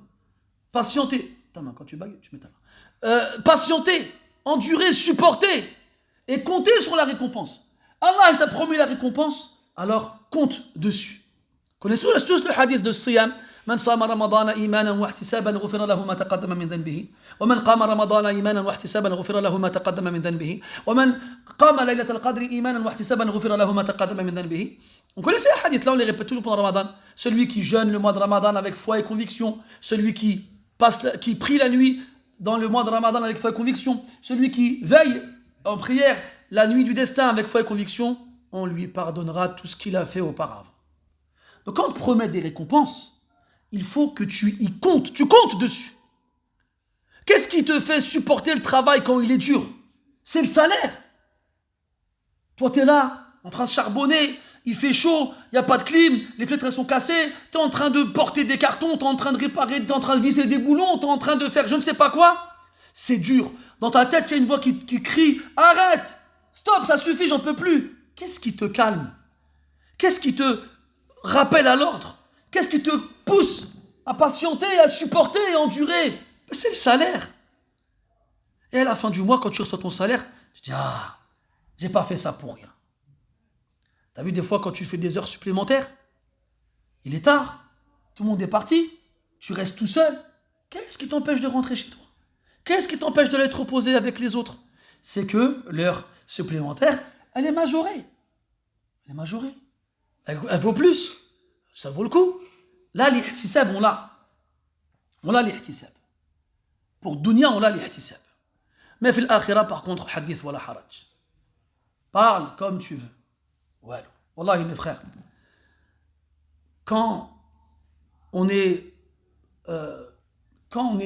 Patienter. Ta main, quand tu bagues, tu mets ta main. Patienter, endurer, supporter et compter sur la récompense. Allah, il t'a promis la récompense, alors compte dessus. Connaissez-vous tous le hadith de Siyam? من صام رمضان إيمانا واحتسابا غفر له ما تقدم من ذنبه ومن قام رمضان إيمانا واحتسابا غفر له ما تقدم من ذنبه ومن قام ليلة القدر إيمانا واحتسابا غفر له ما تقدم من ذنبه. On connaît ces hadiths là, on les répète toujours pendant Ramadan. Celui qui jeûne le mois de Ramadan avec foi et conviction, celui qui prie la nuit dans le mois de Ramadan avec foi et conviction, celui qui veille en prière la nuit du destin avec foi et conviction, on lui pardonnera tout ce qu'il a fait auparavant. Donc quand on te promet des récompenses, il faut que tu comptes dessus. Qu'est-ce qui te fait supporter le travail quand il est dur? C'est le salaire. Toi, tu es là, en train de charbonner, il fait chaud, il n'y a pas de clim, les fenêtres sont cassées, tu es en train de porter des cartons, tu es en train de réparer, tu es en train de visser des boulons, tu es en train de faire je ne sais pas quoi. C'est dur. Dans ta tête, il y a une voix qui crie « Arrête! Stop, ça suffit, j'en peux plus !» Qu'est-ce qui te calme? Qu'est-ce qui te rappelle à l'ordre? Qu'est-ce qui te pousse à patienter, à supporter et endurer? C'est le salaire. Et à la fin du mois, quand tu reçois ton salaire, je dis, j'ai pas fait ça pour rien. T'as vu des fois quand tu fais des heures supplémentaires, il est tard, tout le monde est parti, tu restes tout seul. Qu'est-ce qui t'empêche de rentrer chez toi? Qu'est-ce qui t'empêche d'aller te reposer avec les autres? C'est que l'heure supplémentaire, elle est majorée. Elle est majorée. Elle vaut plus. Ça vaut le coup. Là, l'ihtisab, on l'a. On l'a l'ihtisab. Pour dunya, on l'a l'ihtisab. Mais fil akhira, par contre, hadith wala haraj. Parle comme tu veux. Voilà. Wallahi, mes frères. Quand on est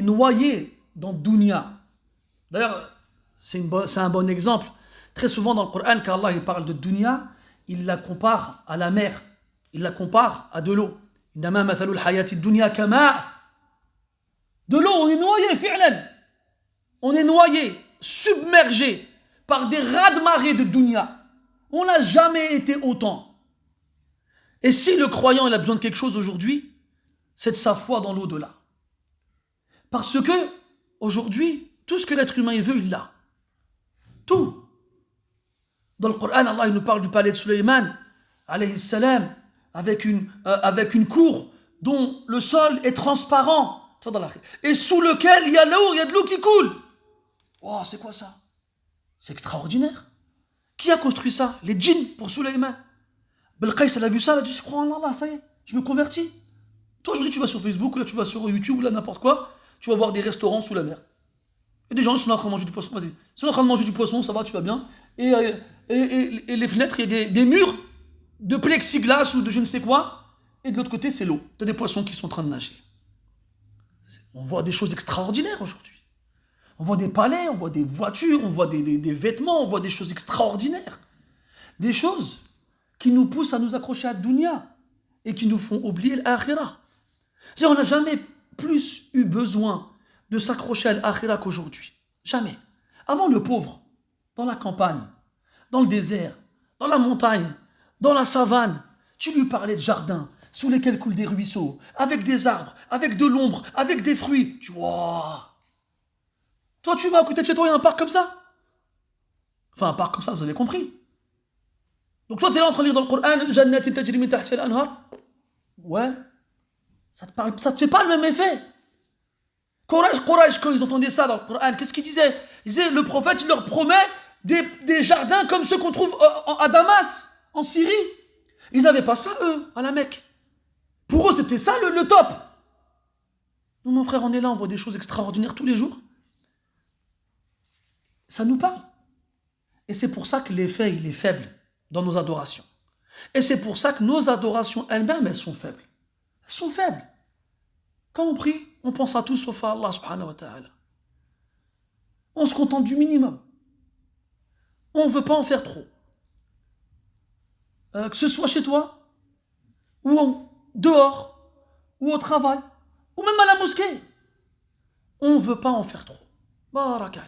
noyé dans dunya, d'ailleurs, c'est un bon exemple. Très souvent dans le Coran, quand Allah il parle de dunya, il la compare à la mer. Il la compare à de l'eau. Innama mathalul hayati dunya kama. De l'eau, on est noyé, fi'lan. On est noyé, submergé par des raz-de-marée de dunya. On n'a jamais été autant. Et si le croyant il a besoin de quelque chose aujourd'hui, c'est de sa foi dans l'au-delà. Parce que, aujourd'hui, tout ce que l'être humain il veut, il l'a. Tout. Dans le Coran, Allah il nous parle du palais de Sulayman, alayhi salam, avec une cour dont le sol est transparent et sous lequel il y a de l'eau qui coule. Oh, c'est quoi ça? C'est extraordinaire. Qui a construit ça? Les djinns pour Sulayman. Belkhaïs, elle a vu ça, elle a dit, je crois en Allah, ça y est, je me convertis. Toi, aujourd'hui, tu vas sur Facebook, ou là, tu vas sur YouTube, ou là, n'importe quoi, tu vas voir des restaurants sous la mer. Et des gens, ils sont en train de manger du poisson, vas-y. Ils sont en train de manger du poisson, ça va, tu vas bien. Et les fenêtres, il y a des murs de plexiglas ou de je ne sais quoi. Et de l'autre côté, c'est l'eau. Tu as des poissons qui sont en train de nager. On voit des choses extraordinaires aujourd'hui. On voit des palais, on voit des voitures, on voit des vêtements, on voit des choses extraordinaires. Des choses qui nous poussent à nous accrocher à Dunya et qui nous font oublier l'Akhira. On n'a jamais plus eu besoin de s'accrocher à l'Akhira qu'aujourd'hui. Jamais. Avant, le pauvre, dans la campagne, dans le désert, dans la montagne, dans la savane, tu lui parlais de jardins sous lesquels coulent des ruisseaux, avec des arbres, avec de l'ombre, avec des fruits. Tu vois. Toi, tu vas à côté de chez toi, il y a un parc comme ça. Enfin, un parc comme ça, vous avez compris. Donc toi, tu es là en train de lire dans le Coran, Jannatin tajri min tahtiha al-anhar. Ouais. Ça te fait pas le même effet. Courage, quand ils entendaient ça dans le Coran, qu'est-ce qu'ils disaient? Ils disaient, le prophète, il leur promet des jardins comme ceux qu'on trouve à Damas, en Syrie. Ils n'avaient pas ça, eux, à la Mecque. Pour eux, c'était ça le top. Nous, mon frère, on est là, on voit des choses extraordinaires tous les jours. Ça nous parle. Et c'est pour ça que l'effet, il est faible dans nos adorations. Et c'est pour ça que nos adorations elles-mêmes, elles sont faibles. Elles sont faibles. Quand on prie, on pense à tout sauf à Allah subhanahu wa ta'ala. On se contente du minimum. On ne veut pas en faire trop. Que ce soit chez toi, ou dehors, ou au travail, ou même à la mosquée. On ne veut pas en faire trop. Barakali.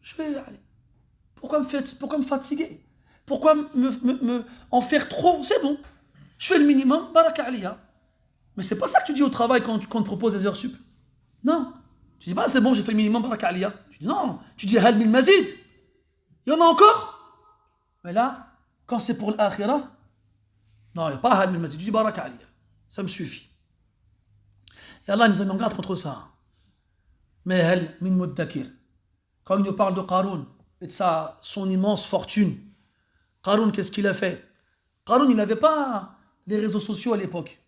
Je vais aller. Pourquoi me fatiguer? Pourquoi me en faire trop? C'est bon. Je fais le minimum, barakaliya. Mais c'est pas ça que tu dis au travail quand on te propose des heures sup. Non. Tu dis pas, c'est bon, j'ai fait le minimum, barakaliya. Tu dis non. Tu dis hal min mazid. Il y en a encore? Mais là, quand c'est pour l'akhirah, non, il n'y a pas hal min mazid. Tu dis barakaliya. Ça me suffit. Et Allah nous a mis en garde contre ça. Mais hal min muddakir. Quand il nous parle de Qarun et de son immense fortune, Qarun, qu'est-ce qu'il a fait? Qarun, il n'avait pas les réseaux sociaux à l'époque.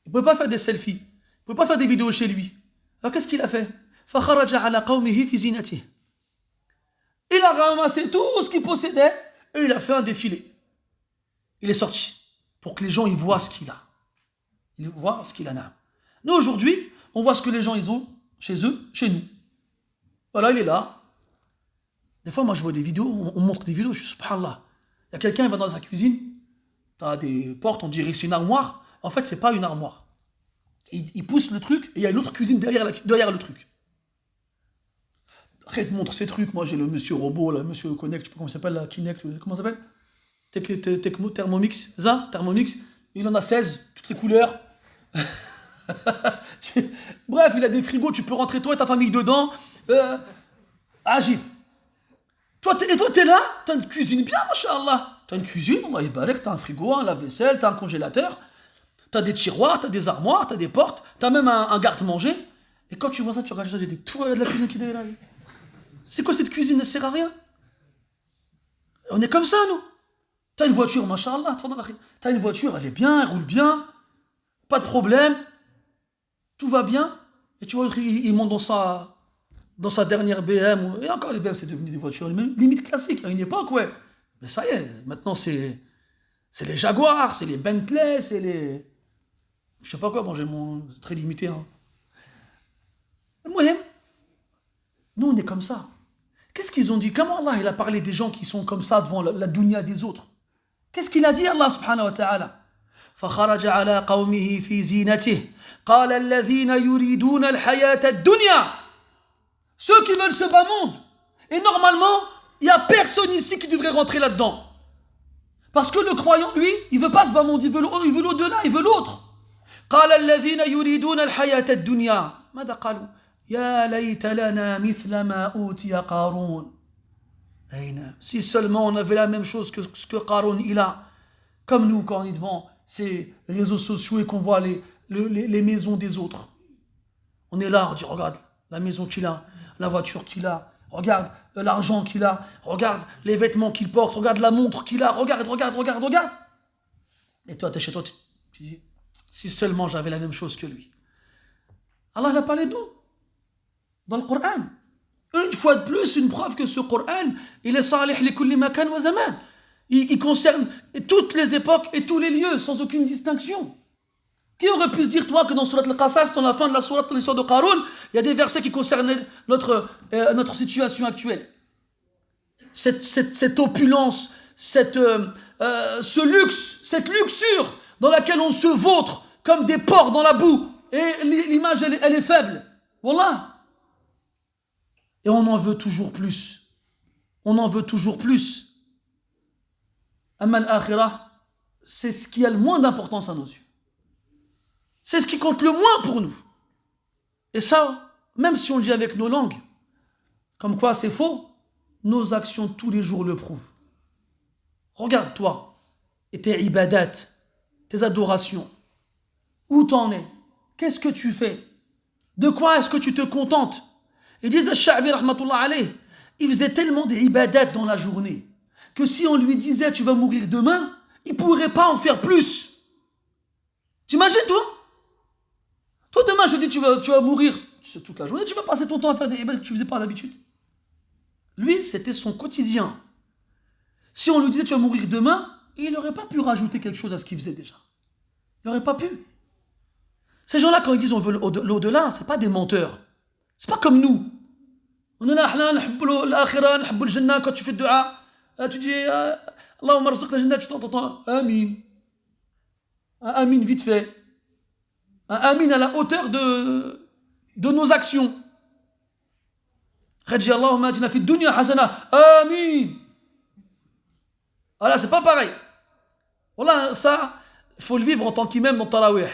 Il ne pouvait pas faire des selfies. Il ne pouvait pas faire des vidéos chez lui. Alors qu'est-ce qu'il a fait? فَخَرَجَ عَلَى قَوْمِهِ فِي زِينَتِهِ. Il a ramassé tout ce qu'il possédait et il a fait un défilé. Il est sorti pour que les gens ils voient ce qu'il a. Ils voient ce qu'il en a. Nous, aujourd'hui, on voit ce que les gens ils ont chez eux, chez nous. Voilà, il est là. Des fois, moi, je vois des vidéos, on montre des vidéos, je suis subhanallah. Il y a quelqu'un, il va dans sa cuisine, tu as des portes, on dirait que c'est une armoire. En fait, c'est pas une armoire. Il pousse le truc et il y a une autre cuisine derrière le truc. Après, il te montre ces trucs. Moi, j'ai le monsieur robot, le monsieur Connect, je sais pas comment ça s'appelle, la Kinect, comment ça s'appelle? Thermomix, ça, Thermomix. Il en a 16, toutes les couleurs. Bref, il a des frigos, tu peux rentrer toi et ta famille dedans. Agib. Toi, t'es là, t'as une cuisine bien, machallah. T'as une cuisine, Allah yabarak, t'as un frigo, un lave-vaisselle, t'as un congélateur, t'as des tiroirs, t'as des armoires, t'as des portes, t'as même un garde-manger. Et quand tu vois ça, tu regardes, il y a des toilettes de la cuisine qui est là. C'est quoi cette cuisine? Elle sert à rien. On est comme ça, nous. T'as une voiture, machallah, t'as une voiture, elle est bien, elle roule bien, pas de problème, tout va bien. Et tu vois, il monte dans sa dernière BM, et encore les BM c'est devenu des voitures limite classiques, à une époque, ouais. Mais ça y est, maintenant c'est les Jaguars, c'est les Bentley, c'est les... Je sais pas quoi, bon j'ai mon... très limité, hein. Moyen. Nous on est comme ça. Qu'est-ce qu'ils ont dit? Comment Allah il a parlé des gens qui sont comme ça devant la dunya des autres? Qu'est-ce qu'il a dit Allah subhanahu wa ta'ala? فخرج على قومه في زينته قال الذين يريدون الحياة الدنيا. Ceux qui veulent ce bas monde. Et normalement, il n'y a personne ici qui devrait rentrer là-dedans. Parce que le croyant, lui, il ne veut pas ce bas monde, il veut l'au-delà, il veut l'autre. قال الذين يريدون الحياة الدنيا ماذا قالوا يا ليت لنا مثل ما أوتي قارون. Si seulement on avait la même chose que ce que Qarun il a. Comme nous, quand on est devant ces réseaux sociaux et qu'on voit les maisons des autres. On est là, on dit regarde la maison qu'il a, la voiture qu'il a, regarde l'argent qu'il a, regarde les vêtements qu'il porte, regarde la montre qu'il a, regarde. Et toi, tu es chez toi, tu dis, si seulement j'avais la même chose que lui. Allah a parlé de nous, dans le Coran. Une fois de plus, une preuve que ce Coran, il est salih li kulli makan wa zaman. Il concerne toutes les époques et tous les lieux, sans aucune distinction. Qui aurait pu se dire, toi, que dans Surat al-Qasas, dans la fin de la Surat, dans l'histoire de Qarun, il y a des versets qui concernent notre situation actuelle. Cette opulence, ce luxe, cette luxure dans laquelle on se vautre comme des porcs dans la boue. Et l'image, elle est faible. Wallah. Et on en veut toujours plus. Amma al-akhirah, c'est ce qui a le moins d'importance à nos yeux. C'est ce qui compte le moins pour nous. Et ça, même si on le dit avec nos langues, comme quoi c'est faux, nos actions tous les jours le prouvent. Regarde-toi, et tes ibadat, tes adorations. Où t'en es? Qu'est-ce que tu fais? De quoi est-ce que tu te contentes? Ils disent Al-Sha'bi, rahmatullah alayh, il faisait tellement des ibadat dans la journée que si on lui disait tu vas mourir demain, il ne pourrait pas en faire plus. T'imagines, toi? Toi, demain, je te dis tu vas mourir toute la journée, tu vas passer ton temps à faire des ibadat que tu ne faisais pas d'habitude. Lui, c'était son quotidien. Si on lui disait tu vas mourir demain, il n'aurait pas pu rajouter quelque chose à ce qu'il faisait déjà. Il n'aurait pas pu. Ces gens-là, quand ils disent on veut l'au-delà, ce n'est pas des menteurs. C'est pas comme nous. On est là, l'akhira, on aime jannah, quand tu fais dua, tu dis Allahumma arzuqna jannah, tu t'entends Amin. Un Amin vite fait. Un Amin à la hauteur de nos actions. Redji Allahumma atina fi dunya hasana. Amin. Voilà, c'est pas pareil. Voilà, ça, il faut le vivre en tant qu'imam dans Tarawih.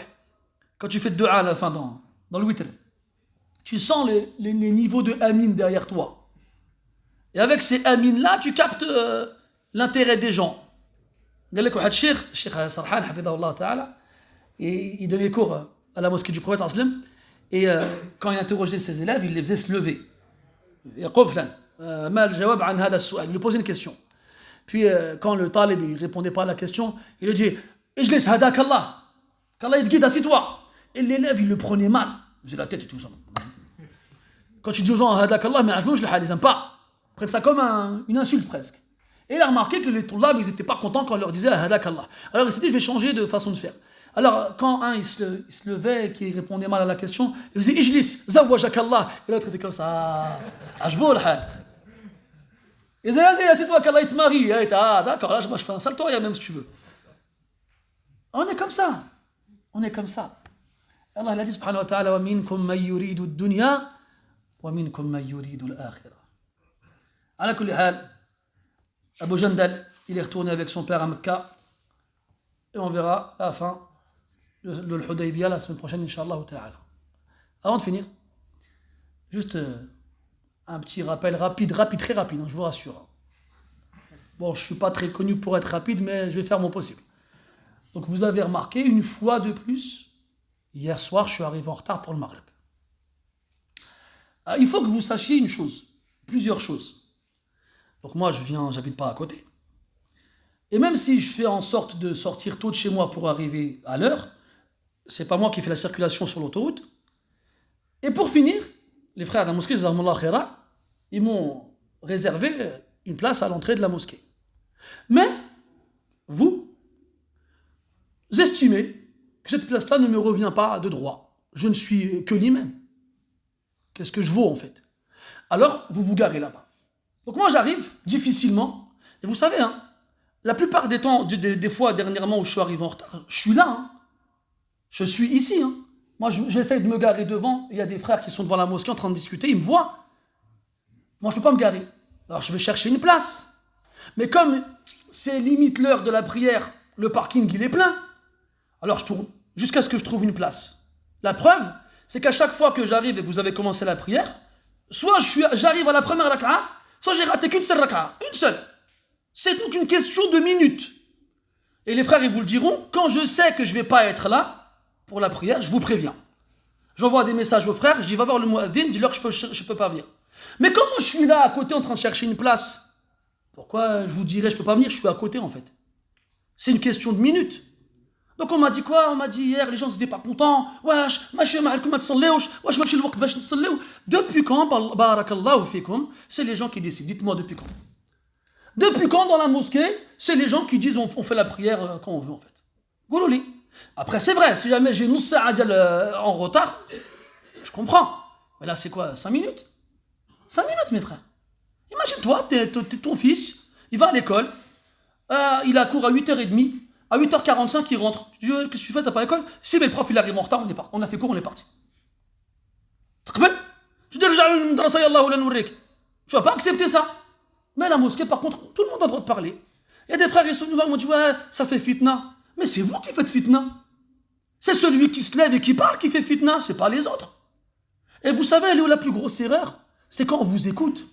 Quand tu fais dua à la fin dans le witr. Tu sens les niveaux de amin derrière toi. Et avec ces amines-là, tu captes l'intérêt des gens. Cheikh Sarhan, hafidahullah ta'ala, il donnait cours à la mosquée du prophète sallam, et quand il interrogeait ses élèves, il les faisait se lever. Il lui posait une question. Puis quand le talib ne répondait pas à la question, il lui dit Ijlis hadak Allah, qu'Allah te guide, assis-toi. Et l'élève, il le prenait mal. Il faisait la tête et tout ça. Quand tu dis aux gens hadak Allah, mais ajlouj le hal, ils n'aiment pas. Ils prennent ça comme une insulte presque. Et il a remarqué que les toulab, ils n'étaient pas contents quand on leur disait hadak Allah. Alors il s'est dit je vais changer de façon de faire. Alors quand un il se levait et qu'il répondait mal à la question, il faisait Ijlis, zawajak Allah. Et l'autre était comme ça. Ajbou le hal. Il disait assieds-toi qu'Allah il te marie. Ah d'accord, là je fais un salto, même si tu veux. On est comme ça. Allah il a dit subhanahu wa ta'ala wa minkum man yuridu ad-dunya wa minkum man yuridu al-akhirah. Ala kulli hal, Abu Jandal, il est retourné avec son père à Mecca et on verra à la fin le Hudaybiyah la semaine prochaine inshallah ta'ala. Avant de finir, juste un petit rappel rapide, très rapide, je vous rassure. Bon, je ne suis pas très connu pour être rapide, mais je vais faire mon possible. Donc vous avez remarqué, une fois de plus, hier soir, je suis arrivé en retard pour le Maghreb. Il faut que vous sachiez une chose, plusieurs choses. Donc moi, j'habite pas à côté. Et même si je fais en sorte de sortir tôt de chez moi pour arriver à l'heure, c'est pas moi qui fais la circulation sur l'autoroute. Et pour finir, les frères de la mosquée, ils m'ont réservé une place à l'entrée de la mosquée. Mais, vous estimez que cette place-là ne me revient pas de droit. Je ne suis que l'imam. Qu'est-ce que je vaux en fait? Alors, vous vous garez là-bas. Donc moi, j'arrive difficilement. Et vous savez, la plupart des temps, des fois dernièrement où je suis arrivé en retard, je suis là. Je suis ici. Moi, j'essaie de me garer devant. Il y a des frères qui sont devant la mosquée en train de discuter. Ils me voient. Moi, je ne peux pas me garer. Alors, je vais chercher une place. Mais comme c'est limite l'heure de la prière, le parking, il est plein. Alors, je tourne jusqu'à ce que je trouve une place. La preuve, c'est qu'à chaque fois que j'arrive et que vous avez commencé la prière, soit j'arrive à la première raka'a, soit j'ai raté qu'une seule raka'a. Une seule. C'est donc une question de minutes. Et les frères, ils vous le diront, quand je sais que je ne vais pas être là pour la prière, je vous préviens. J'envoie des messages aux frères, je dis va voir le muaddin, dis-leur que je peux pas venir. Mais comment je suis là à côté en train de chercher une place? Pourquoi je vous dirais je peux pas venir? Je suis à côté en fait. C'est une question de minutes. Donc on m'a dit quoi? On m'a dit hier, les gens n'étaient pas contents. Wesh, machi ma'alkoum ma تصليوش. Wesh, machi الوقت باش نصليو. Depuis quand, barakallahu fikoum, c'est les gens qui décident. Dites-moi depuis quand? Depuis quand dans la mosquée, c'est les gens qui disent on fait la prière quand on veut en fait. Goulouli. Après c'est vrai, si jamais j'ai Moussa Adjal en retard, je comprends. Mais là c'est quoi? 5 minutes? 5 minutes mes frères. Imagine-toi, ton fils, il va à l'école, il a cours à 8h30, à 8h45 il rentre. Tu dis qu'est-ce que tu fais, t'as pas l'école? Si mais le prof il arrive en retard, on a fait cours, on est parti. Tu dis tu vas pas accepter ça. Mais la mosquée par contre, tout le monde a le droit de parler. Il y a des frères, ils sont venus voir, ils m'ont dit ouais, ça fait fitna. Mais c'est vous qui faites fitna. C'est celui qui se lève et qui parle qui fait fitna, c'est pas les autres. Et vous savez, elle est où la plus grosse erreur? C'est quand on vous écoute.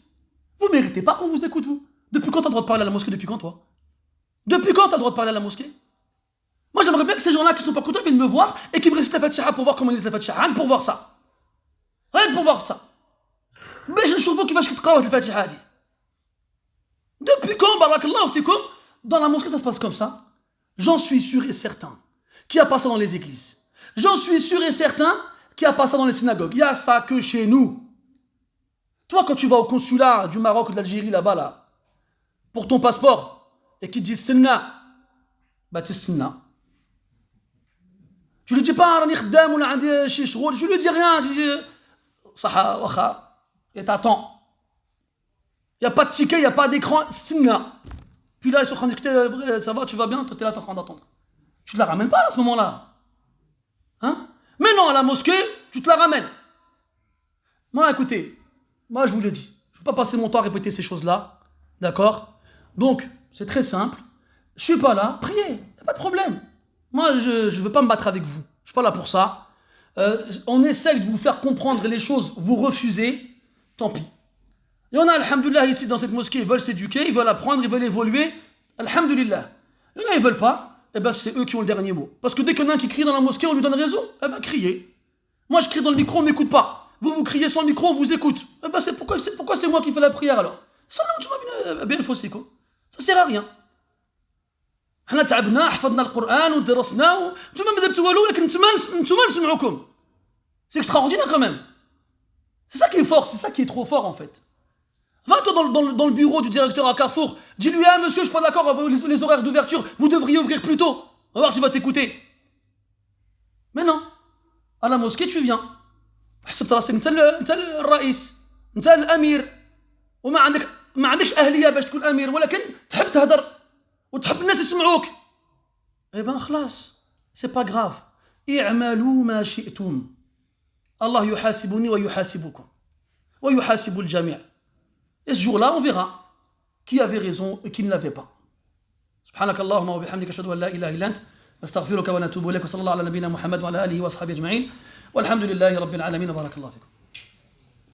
Vous méritez pas qu'on vous écoute, vous. Depuis quand t'as le droit de parler à la mosquée? Depuis quand, toi? Depuis quand t'as le droit de parler à la mosquée? Moi, j'aimerais bien que ces gens-là qui sont pas contents viennent me voir et qui me récitent la Fatiha pour voir comment ils lisent la Fatiha. Rien que pour voir ça. Rien que pour voir ça. Mais je ne trouve pas qu'il va se la Fatiha. Depuis quand, barakallahu fikoum, dans la mosquée, ça se passe comme ça? J'en suis sûr et certain qu'il n'y a pas ça dans les églises. J'en suis sûr et certain qu'il n'y a pas ça dans les synagogues. Il y a ça que chez nous. Toi, quand tu vas au consulat du Maroc ou de l'Algérie, là-bas, là, pour ton passeport, et qu'ils te disent Sinna, bah tu es Sinna. Tu lui dis pas, Rani Khdam ou Andi Shishroul, je lui dis rien, tu dis Saha, Wacha, et t'attends. Il n'y a pas de ticket, il n'y a pas d'écran, Sinna. Puis là, ils sont en train de discuter, ça va, tu vas bien, toi t'es là, t'es en train d'attendre. Tu te la ramènes pas à ce moment-là. Hein? Mais non, à la mosquée, tu te la ramènes. Moi, écoutez, moi je vous le dis, je ne veux pas passer mon temps à répéter ces choses-là, d'accord? Donc, c'est très simple, je suis pas là, priez, il n'y a pas de problème. Moi, je ne veux pas me battre avec vous, je suis pas là pour ça. On essaye de vous faire comprendre les choses, vous refusez, tant pis. Il y en a, alhamdoulilah, ici dans cette mosquée, ils veulent s'éduquer, ils veulent apprendre, ils veulent évoluer, alhamdoulilah. Il y en a, ils veulent pas, eh ben c'est eux qui ont le dernier mot. Parce que dès qu'il y en a un qui crie dans la mosquée, on lui donne raison, eh ben criez. Moi je crie dans le micro, on m'écoute pas. Vous criez sans le micro, on vous écoute. Eh ben pourquoi c'est moi qui fais la prière alors? Bien le faussiko. Ça sert à rien. حنا تعبنا حفظنا القرآن ودرسناه نتوما ما درتوا والو ولكن نتوما نسمعوكم. C'est extraordinaire quand même. C'est ça qui est fort, c'est ça qui est trop fort en fait. Va-toi dans le bureau du directeur à Carrefour, dis-lui ah monsieur je suis pas d'accord avec les horaires d'ouverture, vous devriez ouvrir plus tôt. On va voir s'il va t'écouter. Mais non, à la mosquée tu viens. حسبت راسك انت الرئيس انت الامير وما عندكش اهليه باش تكون امير ولكن تحب تهدر وتحب الناس يسمعوك. Eh ben خلاص c'est pas grave. اعملوا ما شئتم. الله يحاسبني ويحاسبكم ويحاسب الجميع. Et ce jour-là, on verra qui avait raison et qui ne l'avait pas. سبحانك اللهم وبحمدك أشهد أن لا إله إلا أنت نستغفرك ونتوب إليك وصلى الله على نبينا محمد وعلى آله وأصحابه أجمعين والحمد لله رب العالمين وبارك الله فيكم.